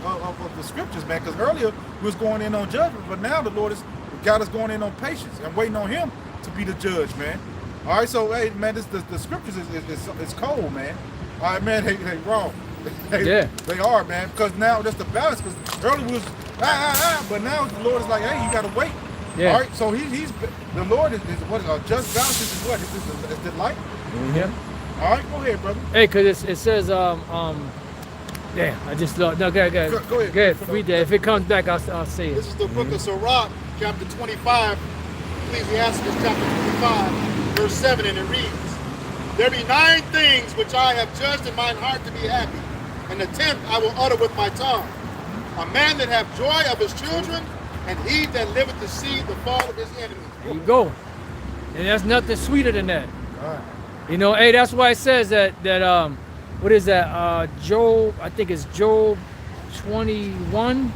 the scriptures, man, because earlier we was going in on judgment, but now the Lord has got us going in on patience and waiting on him to be the judge, man. All right, so, hey, man, the scriptures is cold, man. All right, man, they wrong. They are, man, because now that's the balance, because earlier we was, but now the Lord is like, hey, you got to wait. Yeah. All right, so he's the Lord is what, just balance is what? Is the light? Yeah. All right, go ahead, brother. Hey, because it says, damn, I just lost. No, go ahead. Go ahead. Read that. If it comes back, I'll say it. This is the book of Sirach, chapter 25, Ecclesiastes chapter 25, verse 7, and it reads, there be 9 things which I have judged in mine heart to be happy, and the 10th I will utter with my tongue. A man that hath joy of his children, and he that liveth to see the fall of his enemies. There you go. And there's nothing sweeter than that. Hey, that's why it says that what is that? Job, I think it's Job 21,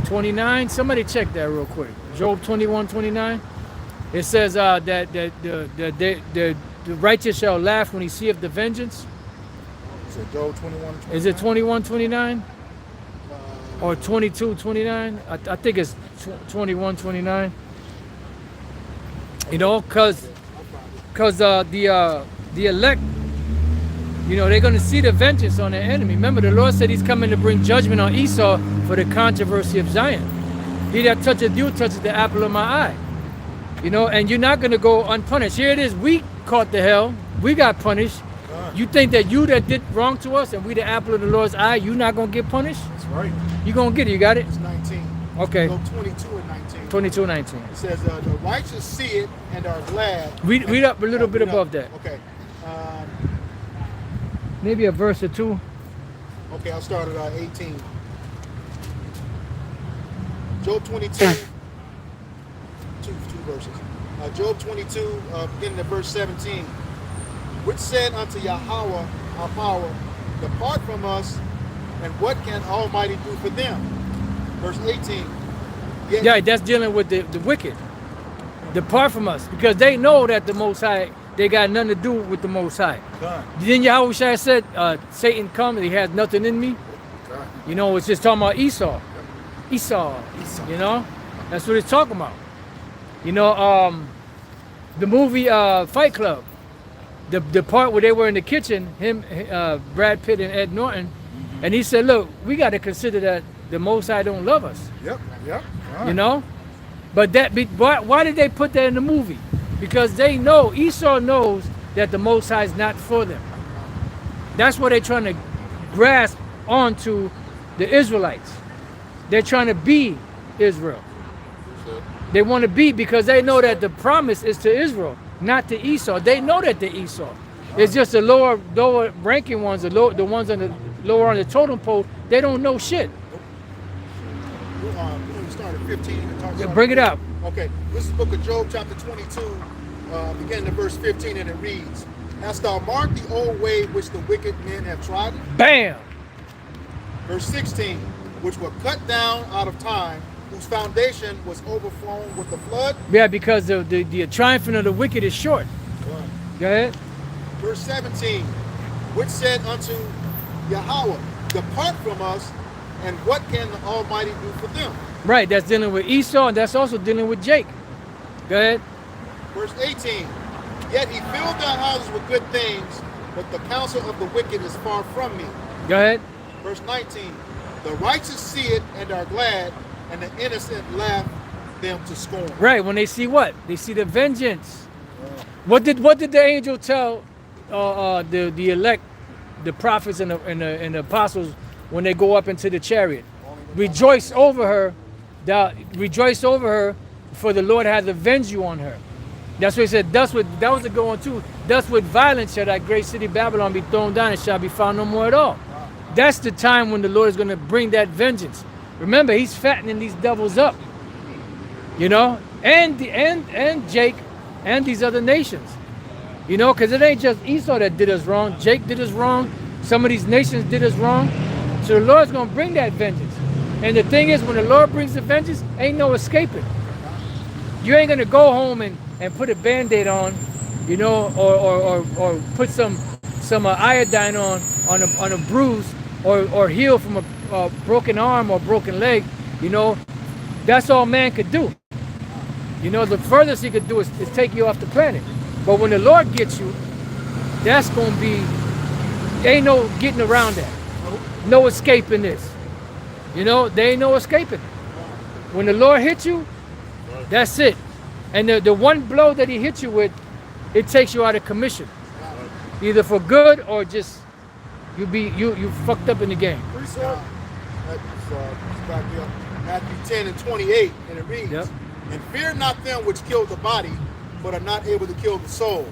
29. Somebody check that real quick. Job 21, 29. It says that the righteous shall laugh when he seeth the vengeance. So Job 21, 29. Is it 21, 29? Or 22, 29? I think it's 21, 29. Because the elect, they're going to see the vengeance on their enemy. Remember, the Lord said he's coming to bring judgment on Esau for the controversy of Zion. He that toucheth you touches the apple of my eye. And you're not going to go unpunished. Here it is. We caught the hell. We got punished. You think that you that did wrong to us and we the apple of the Lord's eye, you not going to get punished? That's right. You going to get it. You got it? It's 19. Okay. Go 22 and 19. 22 and 19. It says, the righteous see it and are glad. Read up a little bit above that. Okay. Maybe a verse or two. Okay, I'll start at 18. Job 22. two verses. Job 22, beginning at verse 17. Which said unto Yahweh, our power, depart from us, and what can Almighty do for them? Verse 18. Yeah, that's dealing with the wicked. Depart from us, because they know that the Most High, they got nothing to do with the Most High. Then Yahawashi said, Satan come and he has nothing in me. It's just talking about Esau. That's what it's talking about. The movie Fight Club, the part where they were in the kitchen, Brad Pitt and Ed Norton, and he said, look, we got to consider that the Most High don't love us. Yep. But why did they put that in the movie? because they know, Esau knows that the Most High is not for them. That's what they're trying to grasp onto the Israelites. They're trying to be Israel. They want to be, because they know that the promise is to Israel, not to Esau. They know that they're Esau. It's just the lower ranking ones, the ones on the lower on the totem pole. They don't know shit. We're going to start at 15. Yeah, bring it up. Okay, this is the book of Job, chapter 22, beginning at verse 15, and it reads, Hast thou marked the old way which the wicked men have trodden? Bam. Verse 16, which were cut down out of time, whose foundation was overflown with the flood. Yeah, because the triumphing of the wicked is short. Go ahead. Verse 17, which said unto Yahweh, Depart from us, and what can the Almighty do for them? Right, that's dealing with Esau, and that's also dealing with Jacob. Go ahead. Verse 18, Yet he filled their houses with good things, but the counsel of the wicked is far from me. Go ahead. Verse 19, The righteous see it and are glad, and the innocent laugh them to scorn. Right, when they see what? They see the vengeance. What did the angel tell the elect, the prophets and the apostles, when they go up into the chariot? Rejoice over her, for the Lord hath avenged you on her. That's what he said. That was the going too. Thus with violence shall that great city Babylon be thrown down, and shall be found no more at all. That's the time when the Lord is going to bring that vengeance. Remember, he's fattening these devils up, you know, and Jake and these other nations, you know, because it ain't just Esau that did us wrong. Jake did us wrong. Some of these nations did us wrong. So the Lord's going to bring that vengeance. And the thing is, when the Lord brings the vengeance, ain't no escaping. You ain't going to go home and put a Band-Aid on, you know, or put some iodine on a bruise, or heal from a broken arm or broken leg. You know, that's all man could do. You know, the furthest he could do is take you off the planet. But when the Lord gets you, that's going to be, ain't no getting around that. No escaping this. You know, there ain't no escaping. When the Lord hits you, that's it. And the one blow that he hits you with, it takes you out of commission. Either for good or just you fucked up in the game. Matthew 10 and 28, and it reads, Yep. And fear not them which kill the body, but are not able to kill the soul,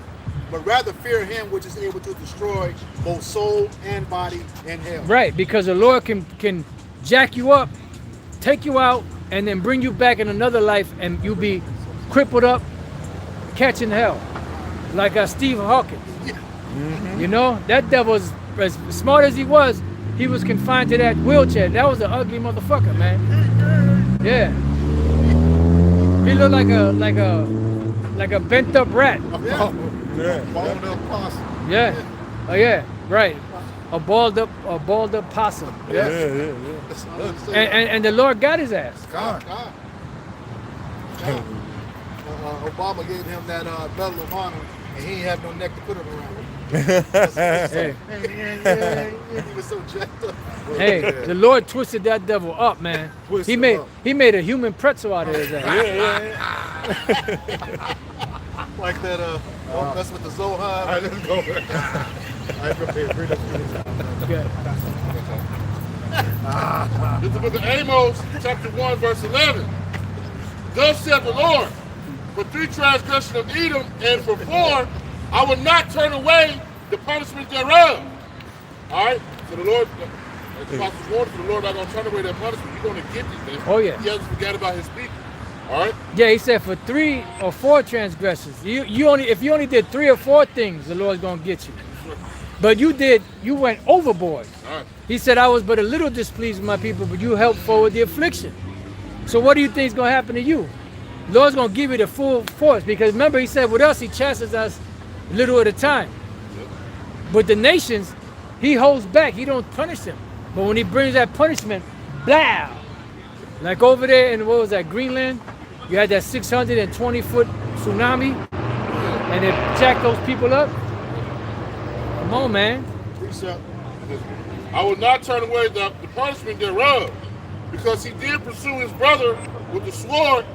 but rather fear him which is able to destroy both soul and body in hell. Right, because the Lord can jack you up, take you out, and then bring you back in another life, and you be crippled up, catching hell, like Steve Hawkins. You know, that devil was as smart as he was confined to that wheelchair. That was an ugly motherfucker, man. Yeah, he looked like a bent up rat. Balled up possum. Yeah, oh yeah, right. A balled up possum. Yeah. And the Lord got his ass. God. Obama gave him that Medal of Honor, and he ain't have no neck to put it around. Hey. He was so jacked up. Hey, the Lord twisted that devil up, man. Twisted He made a human pretzel out of his ass. Like that, don't mess with the Zohan. All right, let's go. All right, prepare. Bring us Yeah. It's the book of Amos, chapter 1, verse 11. Thus saith the Lord, for 3 transgressions of Edom, and for 4, I will not turn away the punishment thereof. All right? So the Lord, as the apostles warned, for the Lord not going to turn away their punishment. You're going to get these things. Oh, yeah. He hasn't forgot about his people. All right? Yeah, he said for 3 or 4 transgressions. If you only did 3 or 4 things, the Lord's gonna get you. But you went overboard. All right. He said, I was but a little displeased with my people, but you helped forward the affliction. So what do you think is gonna happen to you? The Lord's gonna give you the full force, because remember he said with us, he chastises us a little at a time. But the nations, he holds back, he don't punish them. But when he brings that punishment, blah! Like over there in, what was that, Greenland? You had that 620-foot tsunami, and it jacked those people up. Come on, man. Precept. I will not turn away the punishment thereof, because he did pursue his brother with the sword,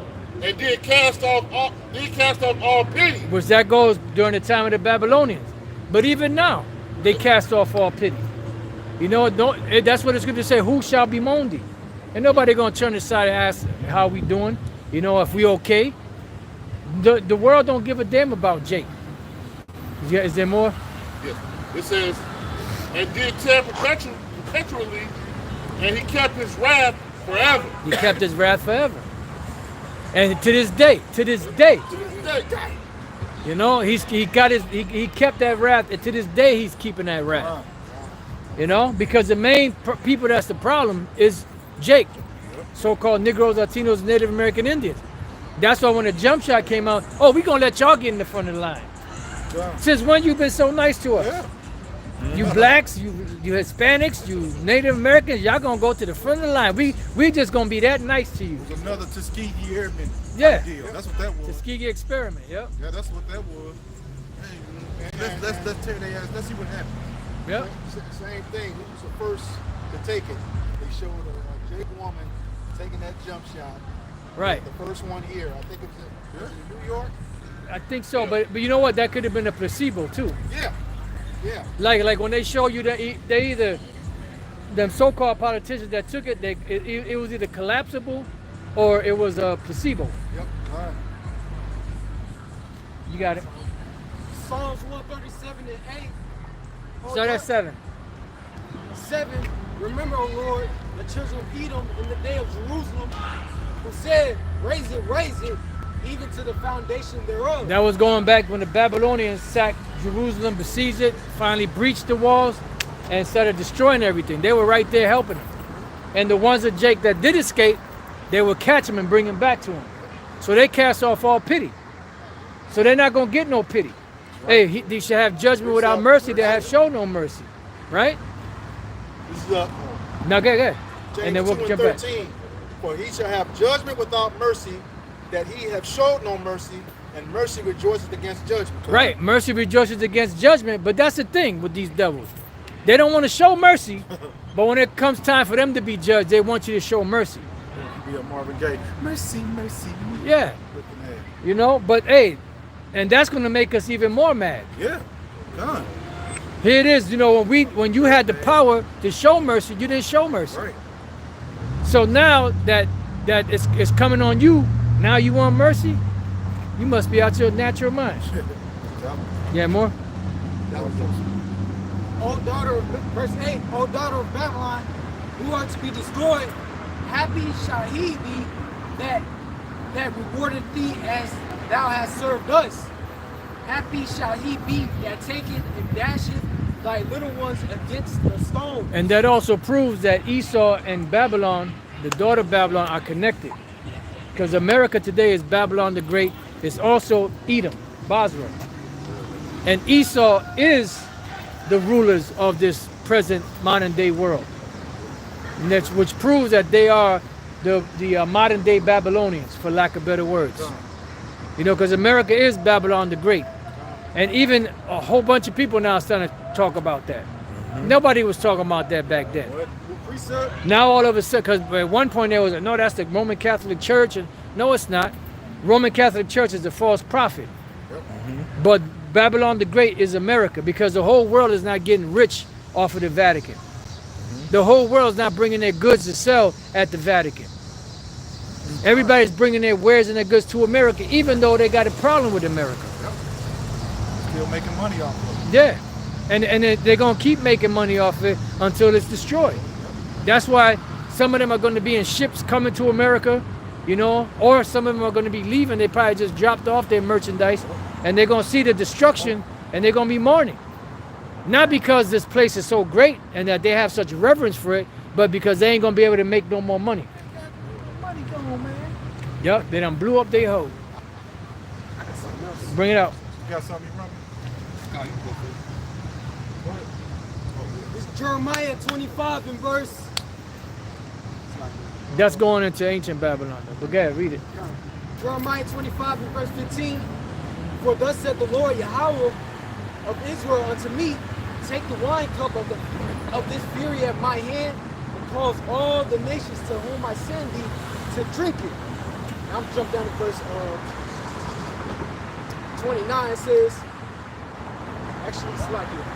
and did cast off all pity. Which that goes during the time of the Babylonians. But even now, they cast off all pity. You know, that's what the scripture say, who shall bemoan thee? And nobody gonna turn aside and ask how we doing, you know, if we okay. The world don't give a damn about Jake. Is there more? Yes. It says, and did tear perpetually, and he kept his wrath forever. He kept his wrath forever. And to this day, To this day. you know, he kept that wrath, and to this day he's keeping that wrath. You know, because the main people that's the problem is Jake, so-called Negroes, Latinos, Native American Indians. That's why when the jump shot came out, oh, we gonna let y'all get in the front of the line. Since when you been so nice to us? You blacks, you Hispanics, you Native Americans, y'all gonna go to the front of the line. We just gonna be that nice to you. It was another Tuskegee Airmen deal. That's what that was. Tuskegee experiment, yep. Yeah, that's what that was. Hey, let's tear their ass. Let's see what happens. Yep. Same thing. Who was the first to take it? They showed a Jake woman taking that jump shot. Right. The first one here. I think it was in New York. I think so, but you know what? That could have been a placebo too. Yeah. Yeah. Like when they show you that they either them so-called politicians that took it, it was either collapsible or it was a placebo. Yep. All right. You got it. Psalms 137 and 8. Start at 7. 7. Remember, O Lord, the children of Edom in the day of Jerusalem, who said, raise it, even to the foundation thereof. That was going back when the Babylonians sacked Jerusalem, besieged it, finally breached the walls, and started destroying everything. They were right there helping them. And the ones of Jake that did escape, they would catch him and bring him back to him. So they cast off all pity. So they're not going to get no pity. Hey, they should have judgment without mercy. They have shown no mercy. Right? This is up. Now, go ahead. James And then 2 we'll jump back. 13. For he shall have judgment without mercy, that he have showed no mercy, and mercy rejoices against judgment. Right. Mercy rejoices against judgment. But that's the thing with these devils. They don't want to show mercy, but when it comes time for them to be judged, they want you to show mercy. Be a Marvin Gaye. Mercy, mercy. Yeah. You know, but hey, and that's going to make us even more mad. Yeah. Done. Here it is, you know, when you had the power to show mercy, you didn't show mercy. Right. So now that it's coming on you, now you want mercy, you must be out your natural mind. Yeah, more? O daughter of, verse 8, O daughter of Babylon, who are to be destroyed, happy shall he be that rewarded thee as thou hast served us. Happy shall he be that taketh and dasheth thy little ones against the stone. And that also proves that Esau and Babylon, the daughter of Babylon, are connected. Because America today is Babylon the Great. It's also Edom, Basra. And Esau is the rulers of this present modern day world. And that's, which proves that they are the modern day Babylonians, for lack of better words. You know, because America is Babylon the Great. And even a whole bunch of people now are starting to talk about that. Nobody was talking about that back then. Now all of a sudden, because at one point there was, no, that's the Roman Catholic Church. And no, it's not. Roman Catholic Church is a false prophet. But Babylon the Great is America, because the whole world is not getting rich off of the Vatican. The whole world is not bringing their goods to sell at the Vatican. Everybody's bringing their wares and their goods to America, even though they got a problem with America. Still making money off of it. Yeah, and they're gonna keep making money off of it until it's destroyed. That's why some of them are going to be in ships coming to America, you know, or some of them are going to be leaving. They probably just dropped off their merchandise, and they're going to see the destruction, and they're going to be mourning. Not because this place is so great and that they have such reverence for it, but because they ain't going to be able to make no more money. Money gone, man. Yep, they done blew up their hoe. Bring it out. You got something you running? It's Jeremiah 25 and verse. That's going into ancient Babylon. But go ahead, read it. Jeremiah 25 and verse 15. For thus said the Lord Yahweh of Israel unto me, take the wine cup of this fury at my hand, and cause all the nations to whom I send thee to drink it. I'm jump down to verse 29. It says, actually, it's like it.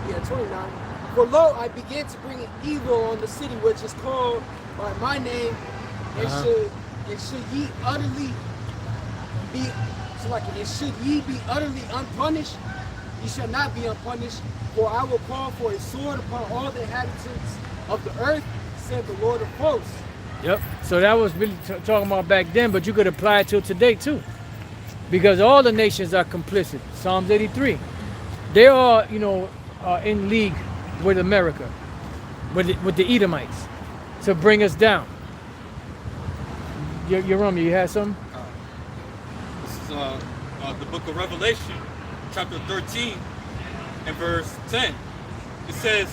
Yeah, 29. For lo, I began to bring evil on the city which is called by my name, and should ye utterly be and should ye be utterly unpunished, ye shall not be unpunished, for I will call for a sword upon all the inhabitants of the earth, said the Lord of hosts. Yep. So that was really talking about back then, but you could apply it to today too, because all the nations are complicit. Psalms 83. They are, in league with America, with the Edomites, to bring us down. Yerome, you had something? This is the book of Revelation, chapter 13 and verse 10. It says,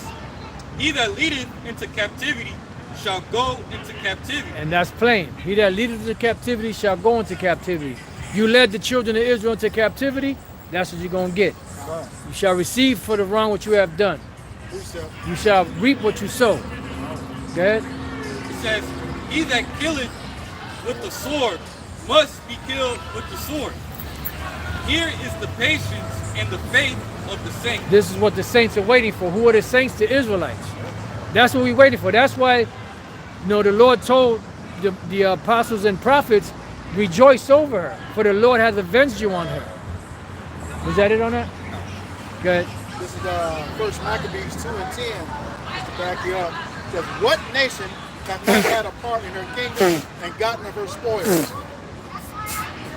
he that leadeth into captivity shall go into captivity. And that's plain. He that leadeth into captivity shall go into captivity. You led the children of Israel into captivity, that's what you're going to get. You shall receive for the wrong what you have done. You shall reap what you sow. Okay? It says, he that killeth with the sword must be killed with the sword. Here is the patience and the faith of the saints. This is what the saints are waiting for. Who are the saints? The Israelites. That's what we're waiting for. That's why, the Lord told the apostles and prophets, rejoice over her, for the Lord has avenged you on her. Was that it on that? Go ahead. This is First Maccabees 2 and 10. Just to back you up. It says, what nation hath not had a part in her kingdom and gotten of her spoils?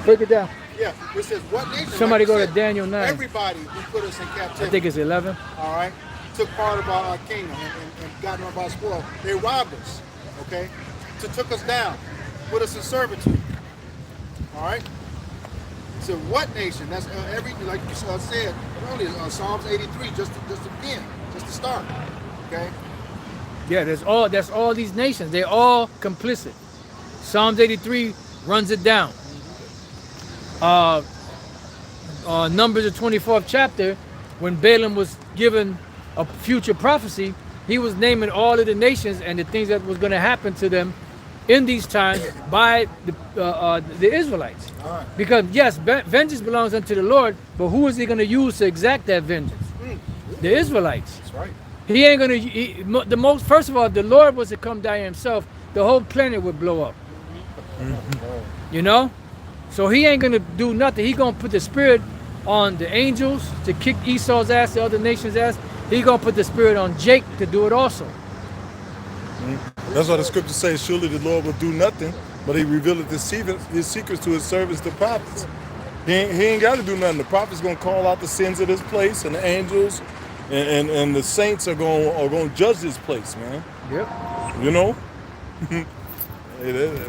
Break it down. Yeah, it says, what nation? Somebody like go you to said, Daniel 9. Everybody who put us in captivity. I think it's 11. All right, took part of our kingdom and gotten of our spoil. They robbed us, okay? Took us down, put us in servitude. All right. So what nation? That's everything, like you said earlier, Psalms 83, just to begin, just to start. Okay. Yeah, that's all these nations. They're all complicit. Psalms 83 runs it down. Numbers the 24th chapter, when Balaam was given a future prophecy, he was naming all of the nations and the things that was going to happen to them in these times by the Israelites. Because yes, vengeance belongs unto the Lord, but who is he going to use to exact that vengeance? The Israelites. That's right. He ain't going to, first of all, if the Lord was to come down himself, the whole planet would blow up. So he ain't going to do nothing. He going to put the spirit on the angels to kick Esau's ass, the other nation's ass. He going to put the spirit on Jake to do it also. That's why the scripture says, surely the Lord will do nothing, but he revealed his secrets to his servants, the prophets. He ain't got to do nothing. The prophets going to call out the sins of this place, and the angels and the saints are going to judge this place, man. Yep.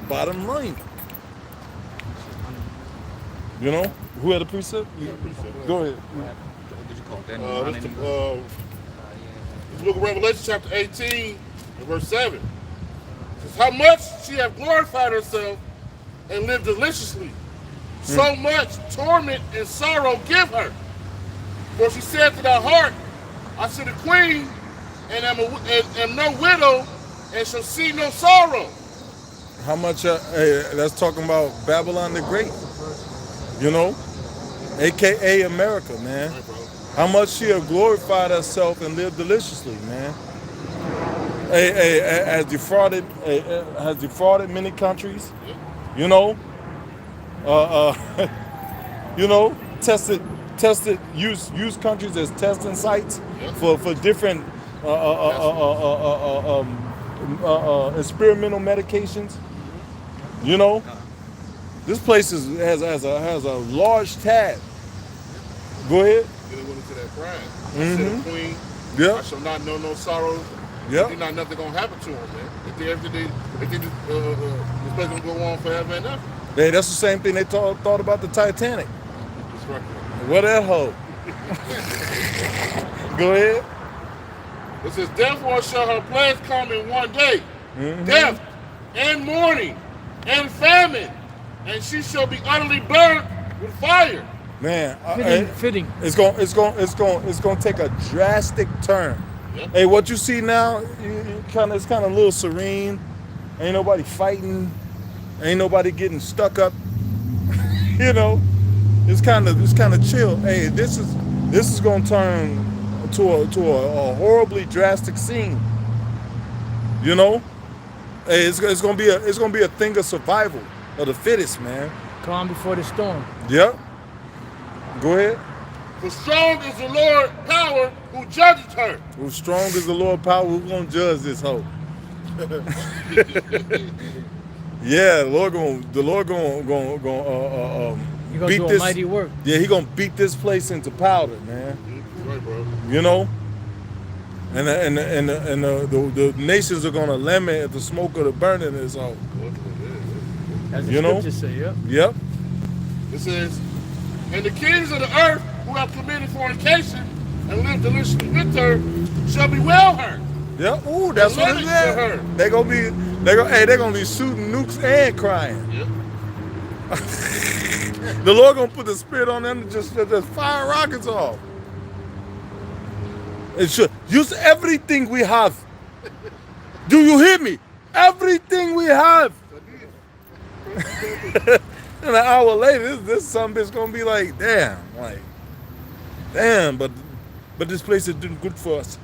Bottom line. Who had a precept? Go ahead. Look at Revelation chapter 18 and verse 7. It says, how much she hath glorified herself and lived deliciously. So much torment and sorrow give her. For she said to thy heart, I sit a queen and am no widow and shall see no sorrow. How much, that's talking about Babylon the Great, AKA America, man. How much she have glorified herself and lived deliciously, man. Has defrauded many countries, tested use countries as testing sites for different experimental medications. This place has a large tab. Go ahead. Then it went into that pride. I said a queen. Yep. I shall not know no sorrow. Yep. There's not nothing gonna happen to them, man. If this place gonna go on forever and ever. Hey, that's the same thing they thought about the Titanic. That's right. What that hoe? Go ahead. It says, therefore shall her plagues come in one day, death and mourning and famine, and she shall be utterly burnt with fire. Man, Fitting. It's gonna take a drastic turn. Yep. Hey, what you see now, it's kind of a little serene. Ain't nobody fighting. Ain't nobody getting stuck up. You know, it's kind of chill. Hey, this is gonna turn to a horribly drastic scene. You know, hey, it's gonna be a thing of survival of the fittest, man. Calm before the storm. Yep. Go ahead. For strong is the Lord power who judges her. Who's strong is the Lord power? Who's gonna judge this hoe? Yeah, the Lord gonna You're gonna beat do a this mighty work. Yeah, he gonna beat this place into powder, man. Right, bro. You know, and the nations are gonna lament at the smoke of the burning is all. As the You know? scriptures say, yep. Yep. It says, and the kings of the earth who have committed fornication and lived deliciously with her shall bewail her. Yep. Ooh, that's what it Lament for her. is. They're gonna be shooting nukes and crying. Yep. The Lord gonna put the spirit on them to just fire rockets off. It should use everything we have. Do you hear me? Everything we have. And an hour later, this some bitch gonna be like, damn, but this place is doing good for us.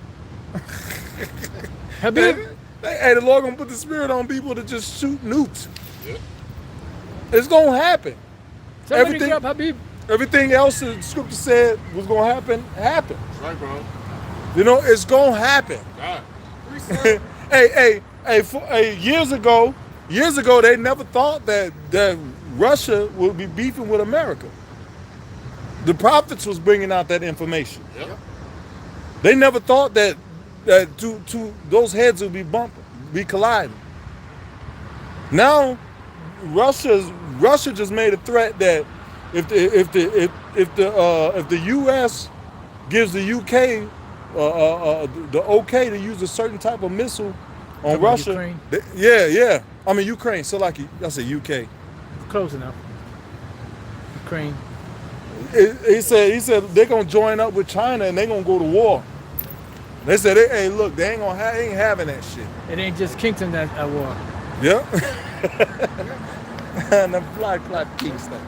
Habib, Hey, the Lord gonna put the spirit on people to just shoot nukes. Yep. It's gonna happen. somebody everything- drop Habib. Everything else the scripture said was gonna happen, happened. Right, bro. You know, it's gonna happen. God. Hey, years ago, they never thought that Russia would be beefing with America. The prophets was bringing out that information. Yep. They never thought that those heads would be colliding. Now, Russia just made a threat that if the U.S. gives the UK the okay to use a certain type of missile on Talking about Russia, Ukraine? yeah. I mean Ukraine. So like I said UK. Close enough. Ukraine. He said they're gonna join up with China and they're gonna go to war. They said, hey, look, they ain't having that shit. It ain't just Kingston that at war. Yeah. And the fly Kingston.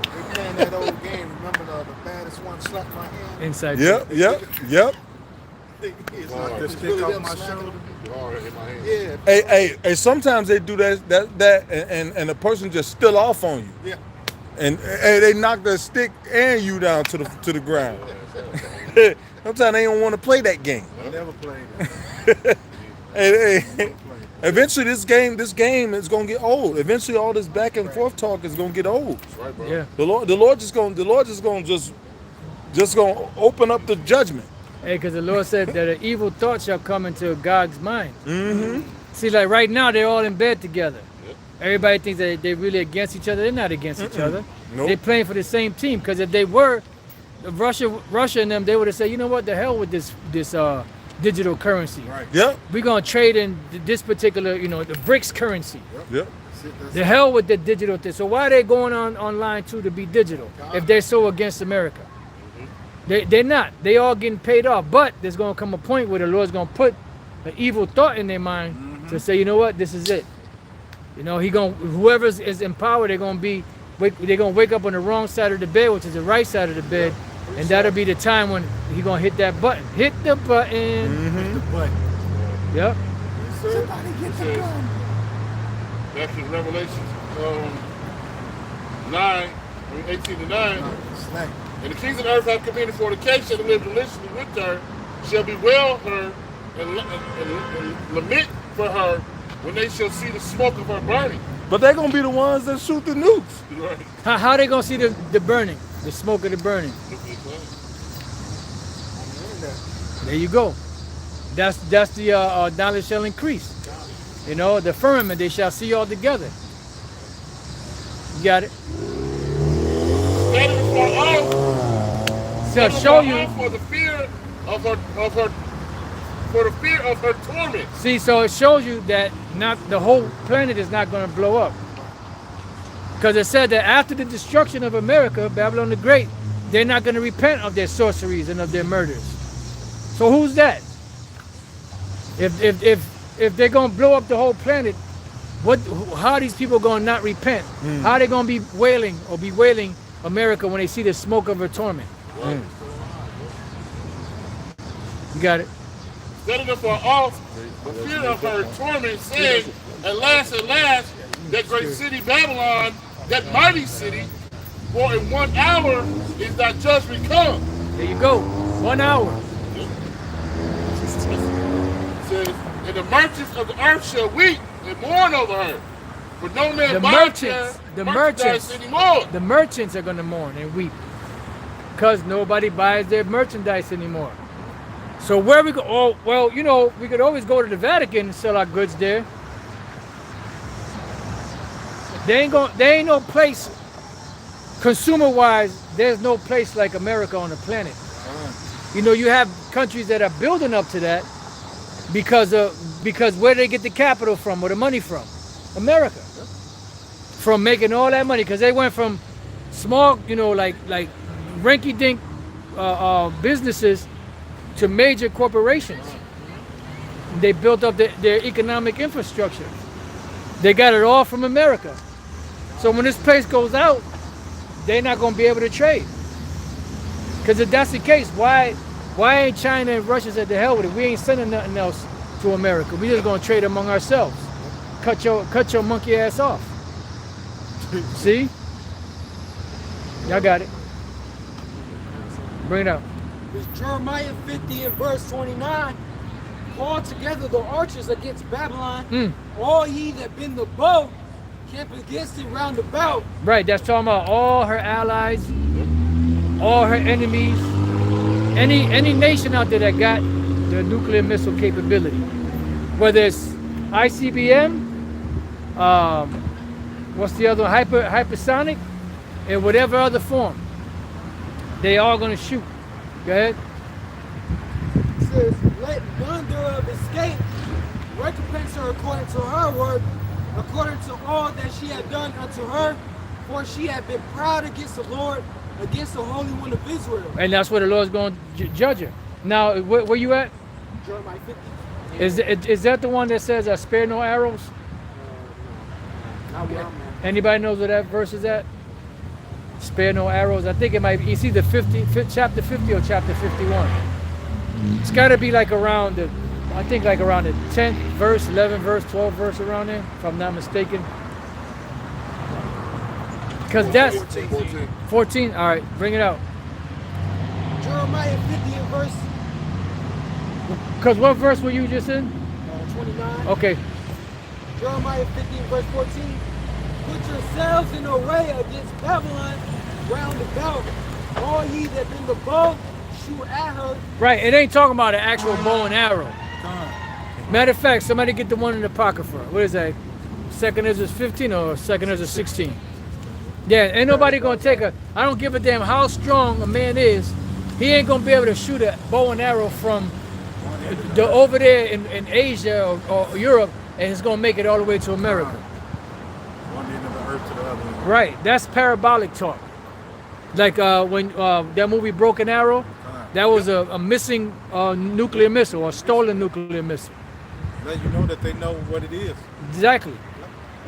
They playing that old game. Remember the baddest one slapped my hand? Inside. Yep. It's Wow. like, Just it's kick really off them my slapping shoulder. them. All right, in my hand. Yeah. Hey, sometimes they do that and the person just still off on you. Yeah. And they knock their stick and you down to the ground. Sometimes they don't want to play that game. I never played it. Hey, eventually this game is gonna get old. Eventually all this back and forth talk is gonna get old. Right, bro. Yeah. The Lord just gonna open up the judgment. Hey, because the Lord said that an evil thought shall come into God's mind. Mm-hmm. See, like right now, they're all in bed together. Everybody thinks that they're really against each other. They're not against each other. Nope. They're playing for the same team. Because if they were, Russia and them, they would have said, you know what, the hell with this digital currency. Right. Yep. We're going to trade in this particular, the BRICS currency. Yep. The hell with the digital thing. So why are they going online too to be digital if they're so against America? They're not. They all getting paid off. But there's going to come a point where the Lord's going to put an evil thought in their mind to say, you know what, this is it. Whoever is in power, they're going to wake up on the wrong side of the bed, which is the right side of the bed, and that'll be the time when he's going to hit that button. Hit the button. Mm-hmm. Yep. Back in Revelation 18 to 9. Slack. And the kings of the earth have committed fornication and lived deliciously with her, shall bewail her and lament for her when they shall see the smoke of her burning. But they're gonna be the ones that shoot the nukes. Right. How they going to see the burning, the smoke of the burning? There you go. That's the knowledge shall increase. The firmament they shall see all together. You got it. That is for all. So show you. For the fear of her torment. See, so it shows you that not the whole planet is not going to blow up. Because it said that after the destruction of America, Babylon the Great, they're not going to repent of their sorceries and of their murders. So who's that? If they're going to blow up the whole planet, How are these people going to not repent? How are they going to be wailing America when they see the smoke of her torment? You got it. Setting up for off the fear of her torment, saying, at last, that great city Babylon, that mighty city, for in 1 hour is thy judgment come. There you go. 1 hour. It says, and the merchants of the earth shall weep and mourn over her. For no man buys The merchandise anymore. The merchants are going to mourn and weep. Because nobody buys their merchandise anymore. So where we go? Oh, well, you know, we could always go to the Vatican and sell our goods there. There ain't no place, consumer-wise, there's no place like America on the planet. You know, you have countries that are building up to that because where they get the capital from or the money from? America. From making all that money, because they went from small, you know, like rinky-dink businesses to major corporations. They built up their economic infrastructure. They got it all from America. So when this place goes out, they're not going to be able to trade. Because if that's the case, why ain't China and Russia said the hell with it? We ain't sending nothing else to America. We just going to trade among ourselves. Cut your monkey ass off. See? Y'all got it. Bring it out. It's Jeremiah 50 and verse 29. Call together the archers against Babylon. All ye that bend the bow, camp against it round about. Right, that's talking about all her allies, all her enemies, any nation out there that got the nuclear missile capability. Whether it's ICBM, what's the other one? Hypersonic, in whatever other form. They all gonna shoot. Go ahead. It says, let none thereof escape. Recompense her according to her work, according to all that she had done unto her, for she had been proud against the Lord, against the Holy One of Israel. And that's where the Lord's going to judge her. Now, where you at? Jeremiah 50. Is that the one that says, spare no arrows? Not where I'm at. Anybody knows where that verse is at? Spare no arrows. I think it might be, it's either chapter 50 or chapter 51. It's got to be like around the 10th verse, 11th verse, 12th verse around there, if I'm not mistaken. Because that's 14. All right, bring it out. Jeremiah 50 and verse Because what verse were you just in? 29. Okay. Jeremiah 50 and verse 14. Put yourselves in array against Babylon round about. All ye that bend the bow, shoot at her. Right, it ain't talking about an actual bow and arrow. Matter of fact, somebody get the one in the pocket for her. What is that? 2nd Ezra 15 or 2nd Ezra 16? Yeah, ain't nobody gonna take a, I don't give a damn how strong a man is, he ain't gonna be able to shoot a bow and arrow from over there in Asia or Europe, and it's gonna make it all the way to America. One end of the earth to the other. Right, that's parabolic talk. Like when that movie Broken Arrow, that was a missing nuclear missile or stolen nuclear missile. Let you know that they know what it is. Exactly.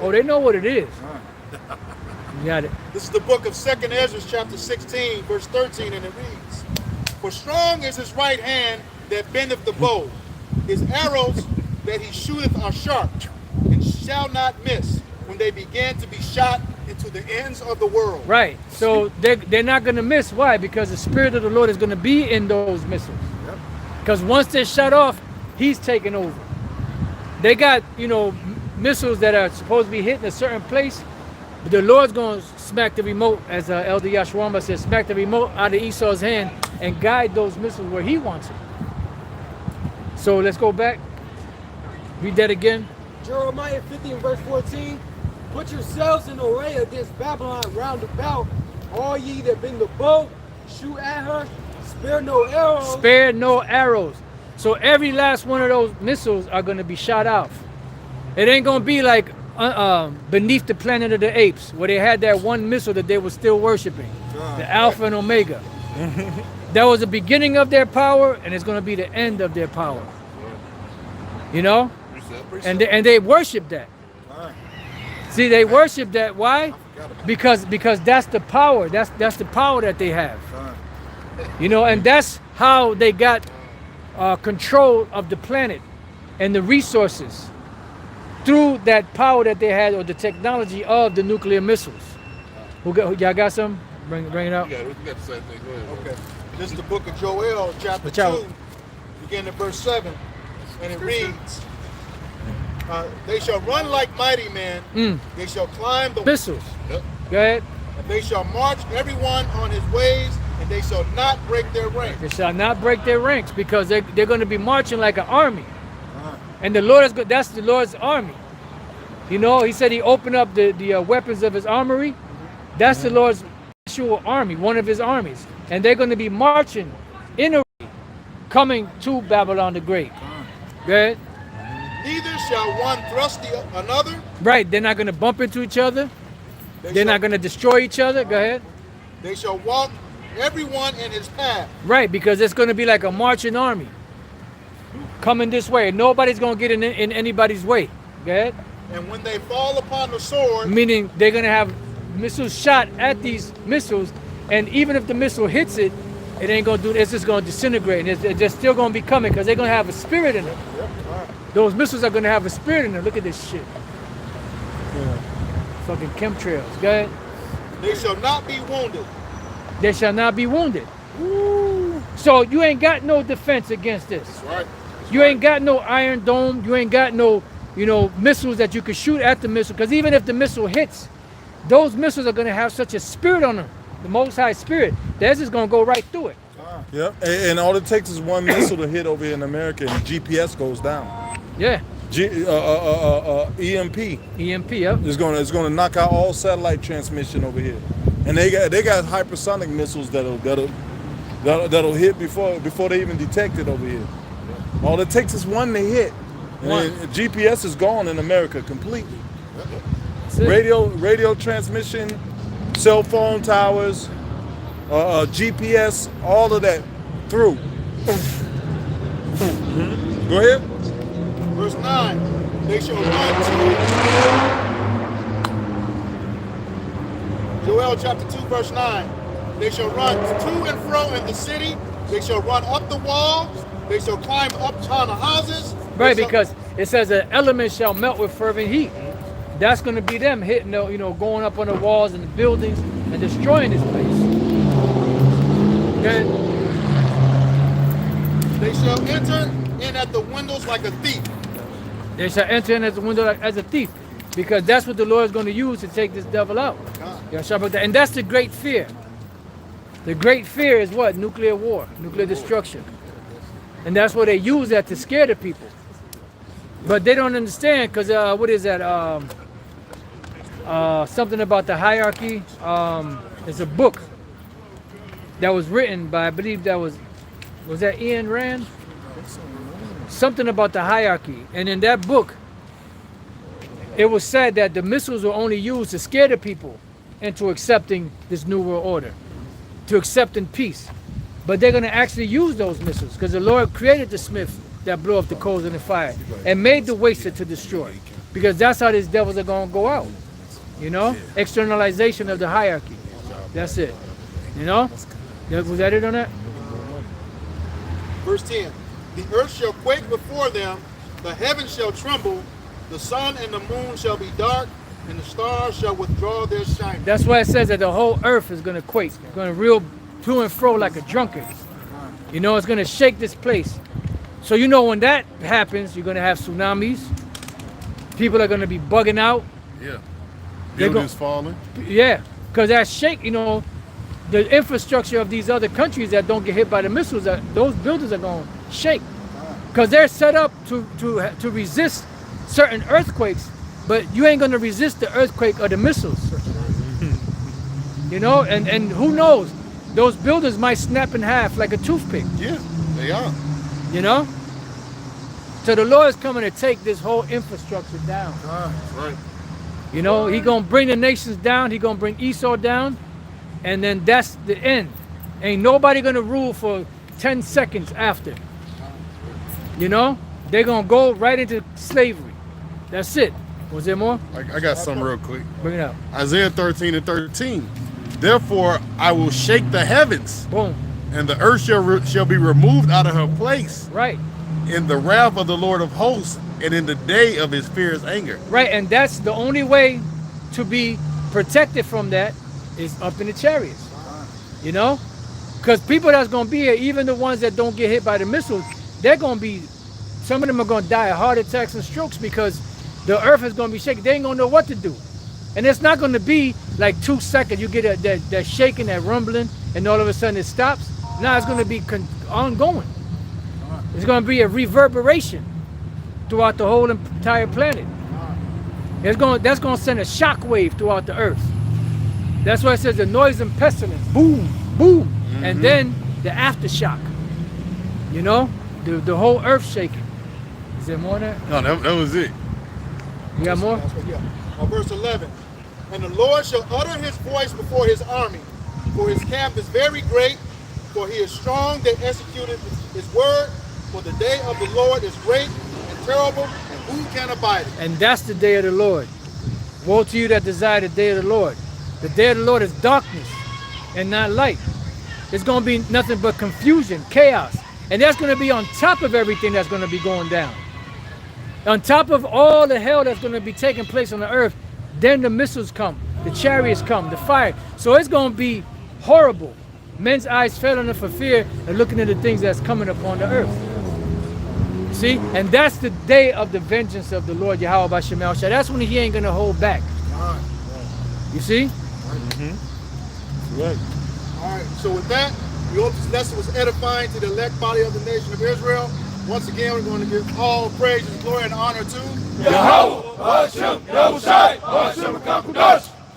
Oh, they know what it is. You got it. This is the book of 2nd Ezra, chapter 16, verse 13, and it reads, For strong is his right hand that bendeth the bow. His arrows that he shooteth are sharp, and shall not miss when they begin to be shot into the ends of the world. Right. So they're not going to miss. Why? Because the Spirit of the Lord is going to be in those missiles. Because once they're shut off, he's taking over. They got, missiles that are supposed to be hitting a certain place. But the Lord's going to smack the remote, as Elder Yashwamba says, smack the remote out of Esau's hand and guide those missiles where he wants it. So let's go back. Read that again. Jeremiah 50 and verse 14. Put yourselves in array against Babylon round about. All ye that bend the bow, shoot at her. Spare no arrows. Spare no arrows. So every last one of those missiles are going to be shot out. It ain't going to be like beneath the planet of the apes, where they had that one missile that they were still worshiping, the Alpha and Omega. That was the beginning of their power, and it's going to be the end of their power. And they worship that. See, they worship that. Why? Because that's the power. That's the power that they have. You know, and that's how they got control of the planet and the resources through that power that they had, or the technology of the nuclear missiles. Y'all got some? Bring it out. Yeah, we got the same thing. Go ahead. Okay. This is the book of Joel, chapter Watch out. 2, beginning at verse 7. And it reads, they shall run like mighty men. They shall climb the Missiles. Yep. Go ahead. And they shall march everyone on his ways, and they shall not break their ranks. They shall not break their ranks, because they're going to be marching like an army. And the Lord is good. That's the Lord's army. You know, he said he opened up the weapons of his armory. That's the Lord's actual army, one of his armies. And they're going to be marching in a coming to Babylon the Great. Go ahead. Neither shall one thrust another. Right, they're not going to bump into each other. They're not going to destroy each other. Go ahead. They shall walk everyone in his path. Right, because it's going to be like a marching army coming this way. Nobody's going to get in anybody's way. Go ahead. And when they fall upon the sword, Meaning they're going to have missiles shot at these missiles, and even if the missile hits it, it ain't going to do. It's just going to disintegrate, and it's just still going to be coming, because they're going to have a spirit in them. Those missiles are going to have a spirit in them. Look at this shit. Fucking chemtrails. Go ahead. they shall not be wounded. They shall not be wounded. So you ain't got no defense against this. That's right. You ain't got no Iron Dome. You ain't got no, missiles that you could shoot at the missile. Because even if the missile hits, those missiles are going to have such a spirit on them, the Most High Spirit, that's just going to go right through it. Yep. And all it takes is one missile to hit over here in America, and GPS goes down. Yeah. EMP. EMP, yep. It's gonna knock out all satellite transmission over here, and they got hypersonic missiles that'll hit before they even detect it over here. All it takes is one to hit, and GPS is gone in America completely. That's it. Radio transmission, cell phone towers, GPS, all of that through. Go ahead. Verse 9, they shall run to, Joel chapter 2, verse 9, they shall run to and fro in the city, they shall run up the walls, they shall climb up on the houses. Right, they shall- because it says an element shall melt with fervent heat. That's going to be them hitting, going up on the walls and the buildings and destroying this place. Okay? They shall enter in at the windows like a thief. They shall enter in at the window as a thief, because that's what the Lord is going to use to take this devil out. And that's the great fear. The great fear is what? Nuclear war, nuclear destruction. And that's what they use that to scare the people. But they don't understand, because what is that? Something about the hierarchy. It's a book that was written by, I believe was that Ian Rand? Something about the hierarchy. And in that book, it was said that the missiles were only used to scare the people into accepting this new world order, to accepting peace. But they're going to actually use those missiles, because the Lord created the smith that blew up the coals in the fire and made the waster to destroy, because that's how these devils are going to go out. Externalization of the hierarchy. That's it. Was that it on that? Verse 10, the earth shall quake before them, the heavens shall tremble, the sun and the moon shall be dark, and the stars shall withdraw their shining. That's why it says that the whole earth is going to quake. It's going to reel to and fro like a drunkard. It's going to shake this place. So when that happens, you're going to have tsunamis. People are going to be bugging out. Yeah. They're Buildings falling. Yeah, because that shake, the infrastructure of these other countries that don't get hit by the missiles, those buildings are going to shake. Because they're set up to resist certain earthquakes, but you ain't going to resist the earthquake or the missiles. And who knows? Those buildings might snap in half like a toothpick. Yeah, they are. So the Lord is coming to take this whole infrastructure down. That's right. He going to bring the nations down. He going to bring Esau down. And then that's the end. Ain't nobody going to rule for 10 seconds after. They're going to go right into slavery. That's it. Was there more? I got some real quick. Bring it out. Isaiah 13:13. Therefore, I will shake the heavens, Boom. and the earth shall be removed out of her place Right. in the wrath of the Lord of hosts, and in the day of his fierce anger. Right, and that's the only way to be protected from that is up in the chariots. You know? Because people that's going to be here, even the ones that don't get hit by the missiles, they're going to be, some of them are going to die of heart attacks and strokes because the earth is going to be shaking. They ain't going to know what to do. And it's not going to be like 2 seconds. You get that shaking, that rumbling, and all of a sudden it stops. Now it's going to be ongoing. It's going to be a reverberation throughout the whole entire planet. That's going to send a shock wave throughout the earth. That's why it says the noise and pestilence, boom, boom, and then the aftershock. You know, the whole earth shaking. Is there more than that? No, that was it. You got more? Yeah. Verse 11. And the Lord shall utter his voice before his army, for his camp is very great, for he is strong that executed his word, for the day of the Lord is great and terrible, and who can abide it? And that's the day of the Lord. Woe to you that desire the day of the Lord. The day of the Lord is darkness and not light. It's going to be nothing but confusion, chaos. And that's going to be on top of everything that's going to be going down. On top of all the hell that's going to be taking place on the earth, then the missiles come, the chariots come, the fire. So it's going to be horrible. Men's eyes fell on it for fear and looking at the things that's coming upon the earth. See? And that's the day of the vengeance of the Lord Yahawashi. That's when he ain't going to hold back. You see? Right. All right, so with that, we hope this lesson was edifying to the elect body of the nation of Israel. Once again, we're going to give all praise and glory and honor to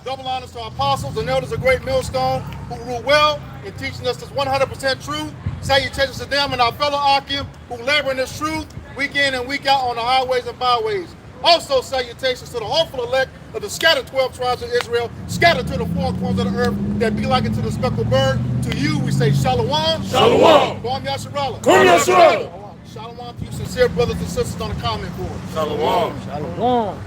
double honors to our apostles and elders of Great Millstone who rule well in teaching us this 100% truth. Salutations to them and our fellow Akim who labor in this truth week in and week out on the highways and byways. Also salutations to the hopeful elect of the scattered 12 tribes of Israel, scattered to the four corners of the earth, that be like unto the speckled bird. To you we say Shalom. Shalom. Kwam Yasharallah. Kwam Yasharallah. Shalom to you sincere brothers and sisters on the comment board. Shalom. Shalom.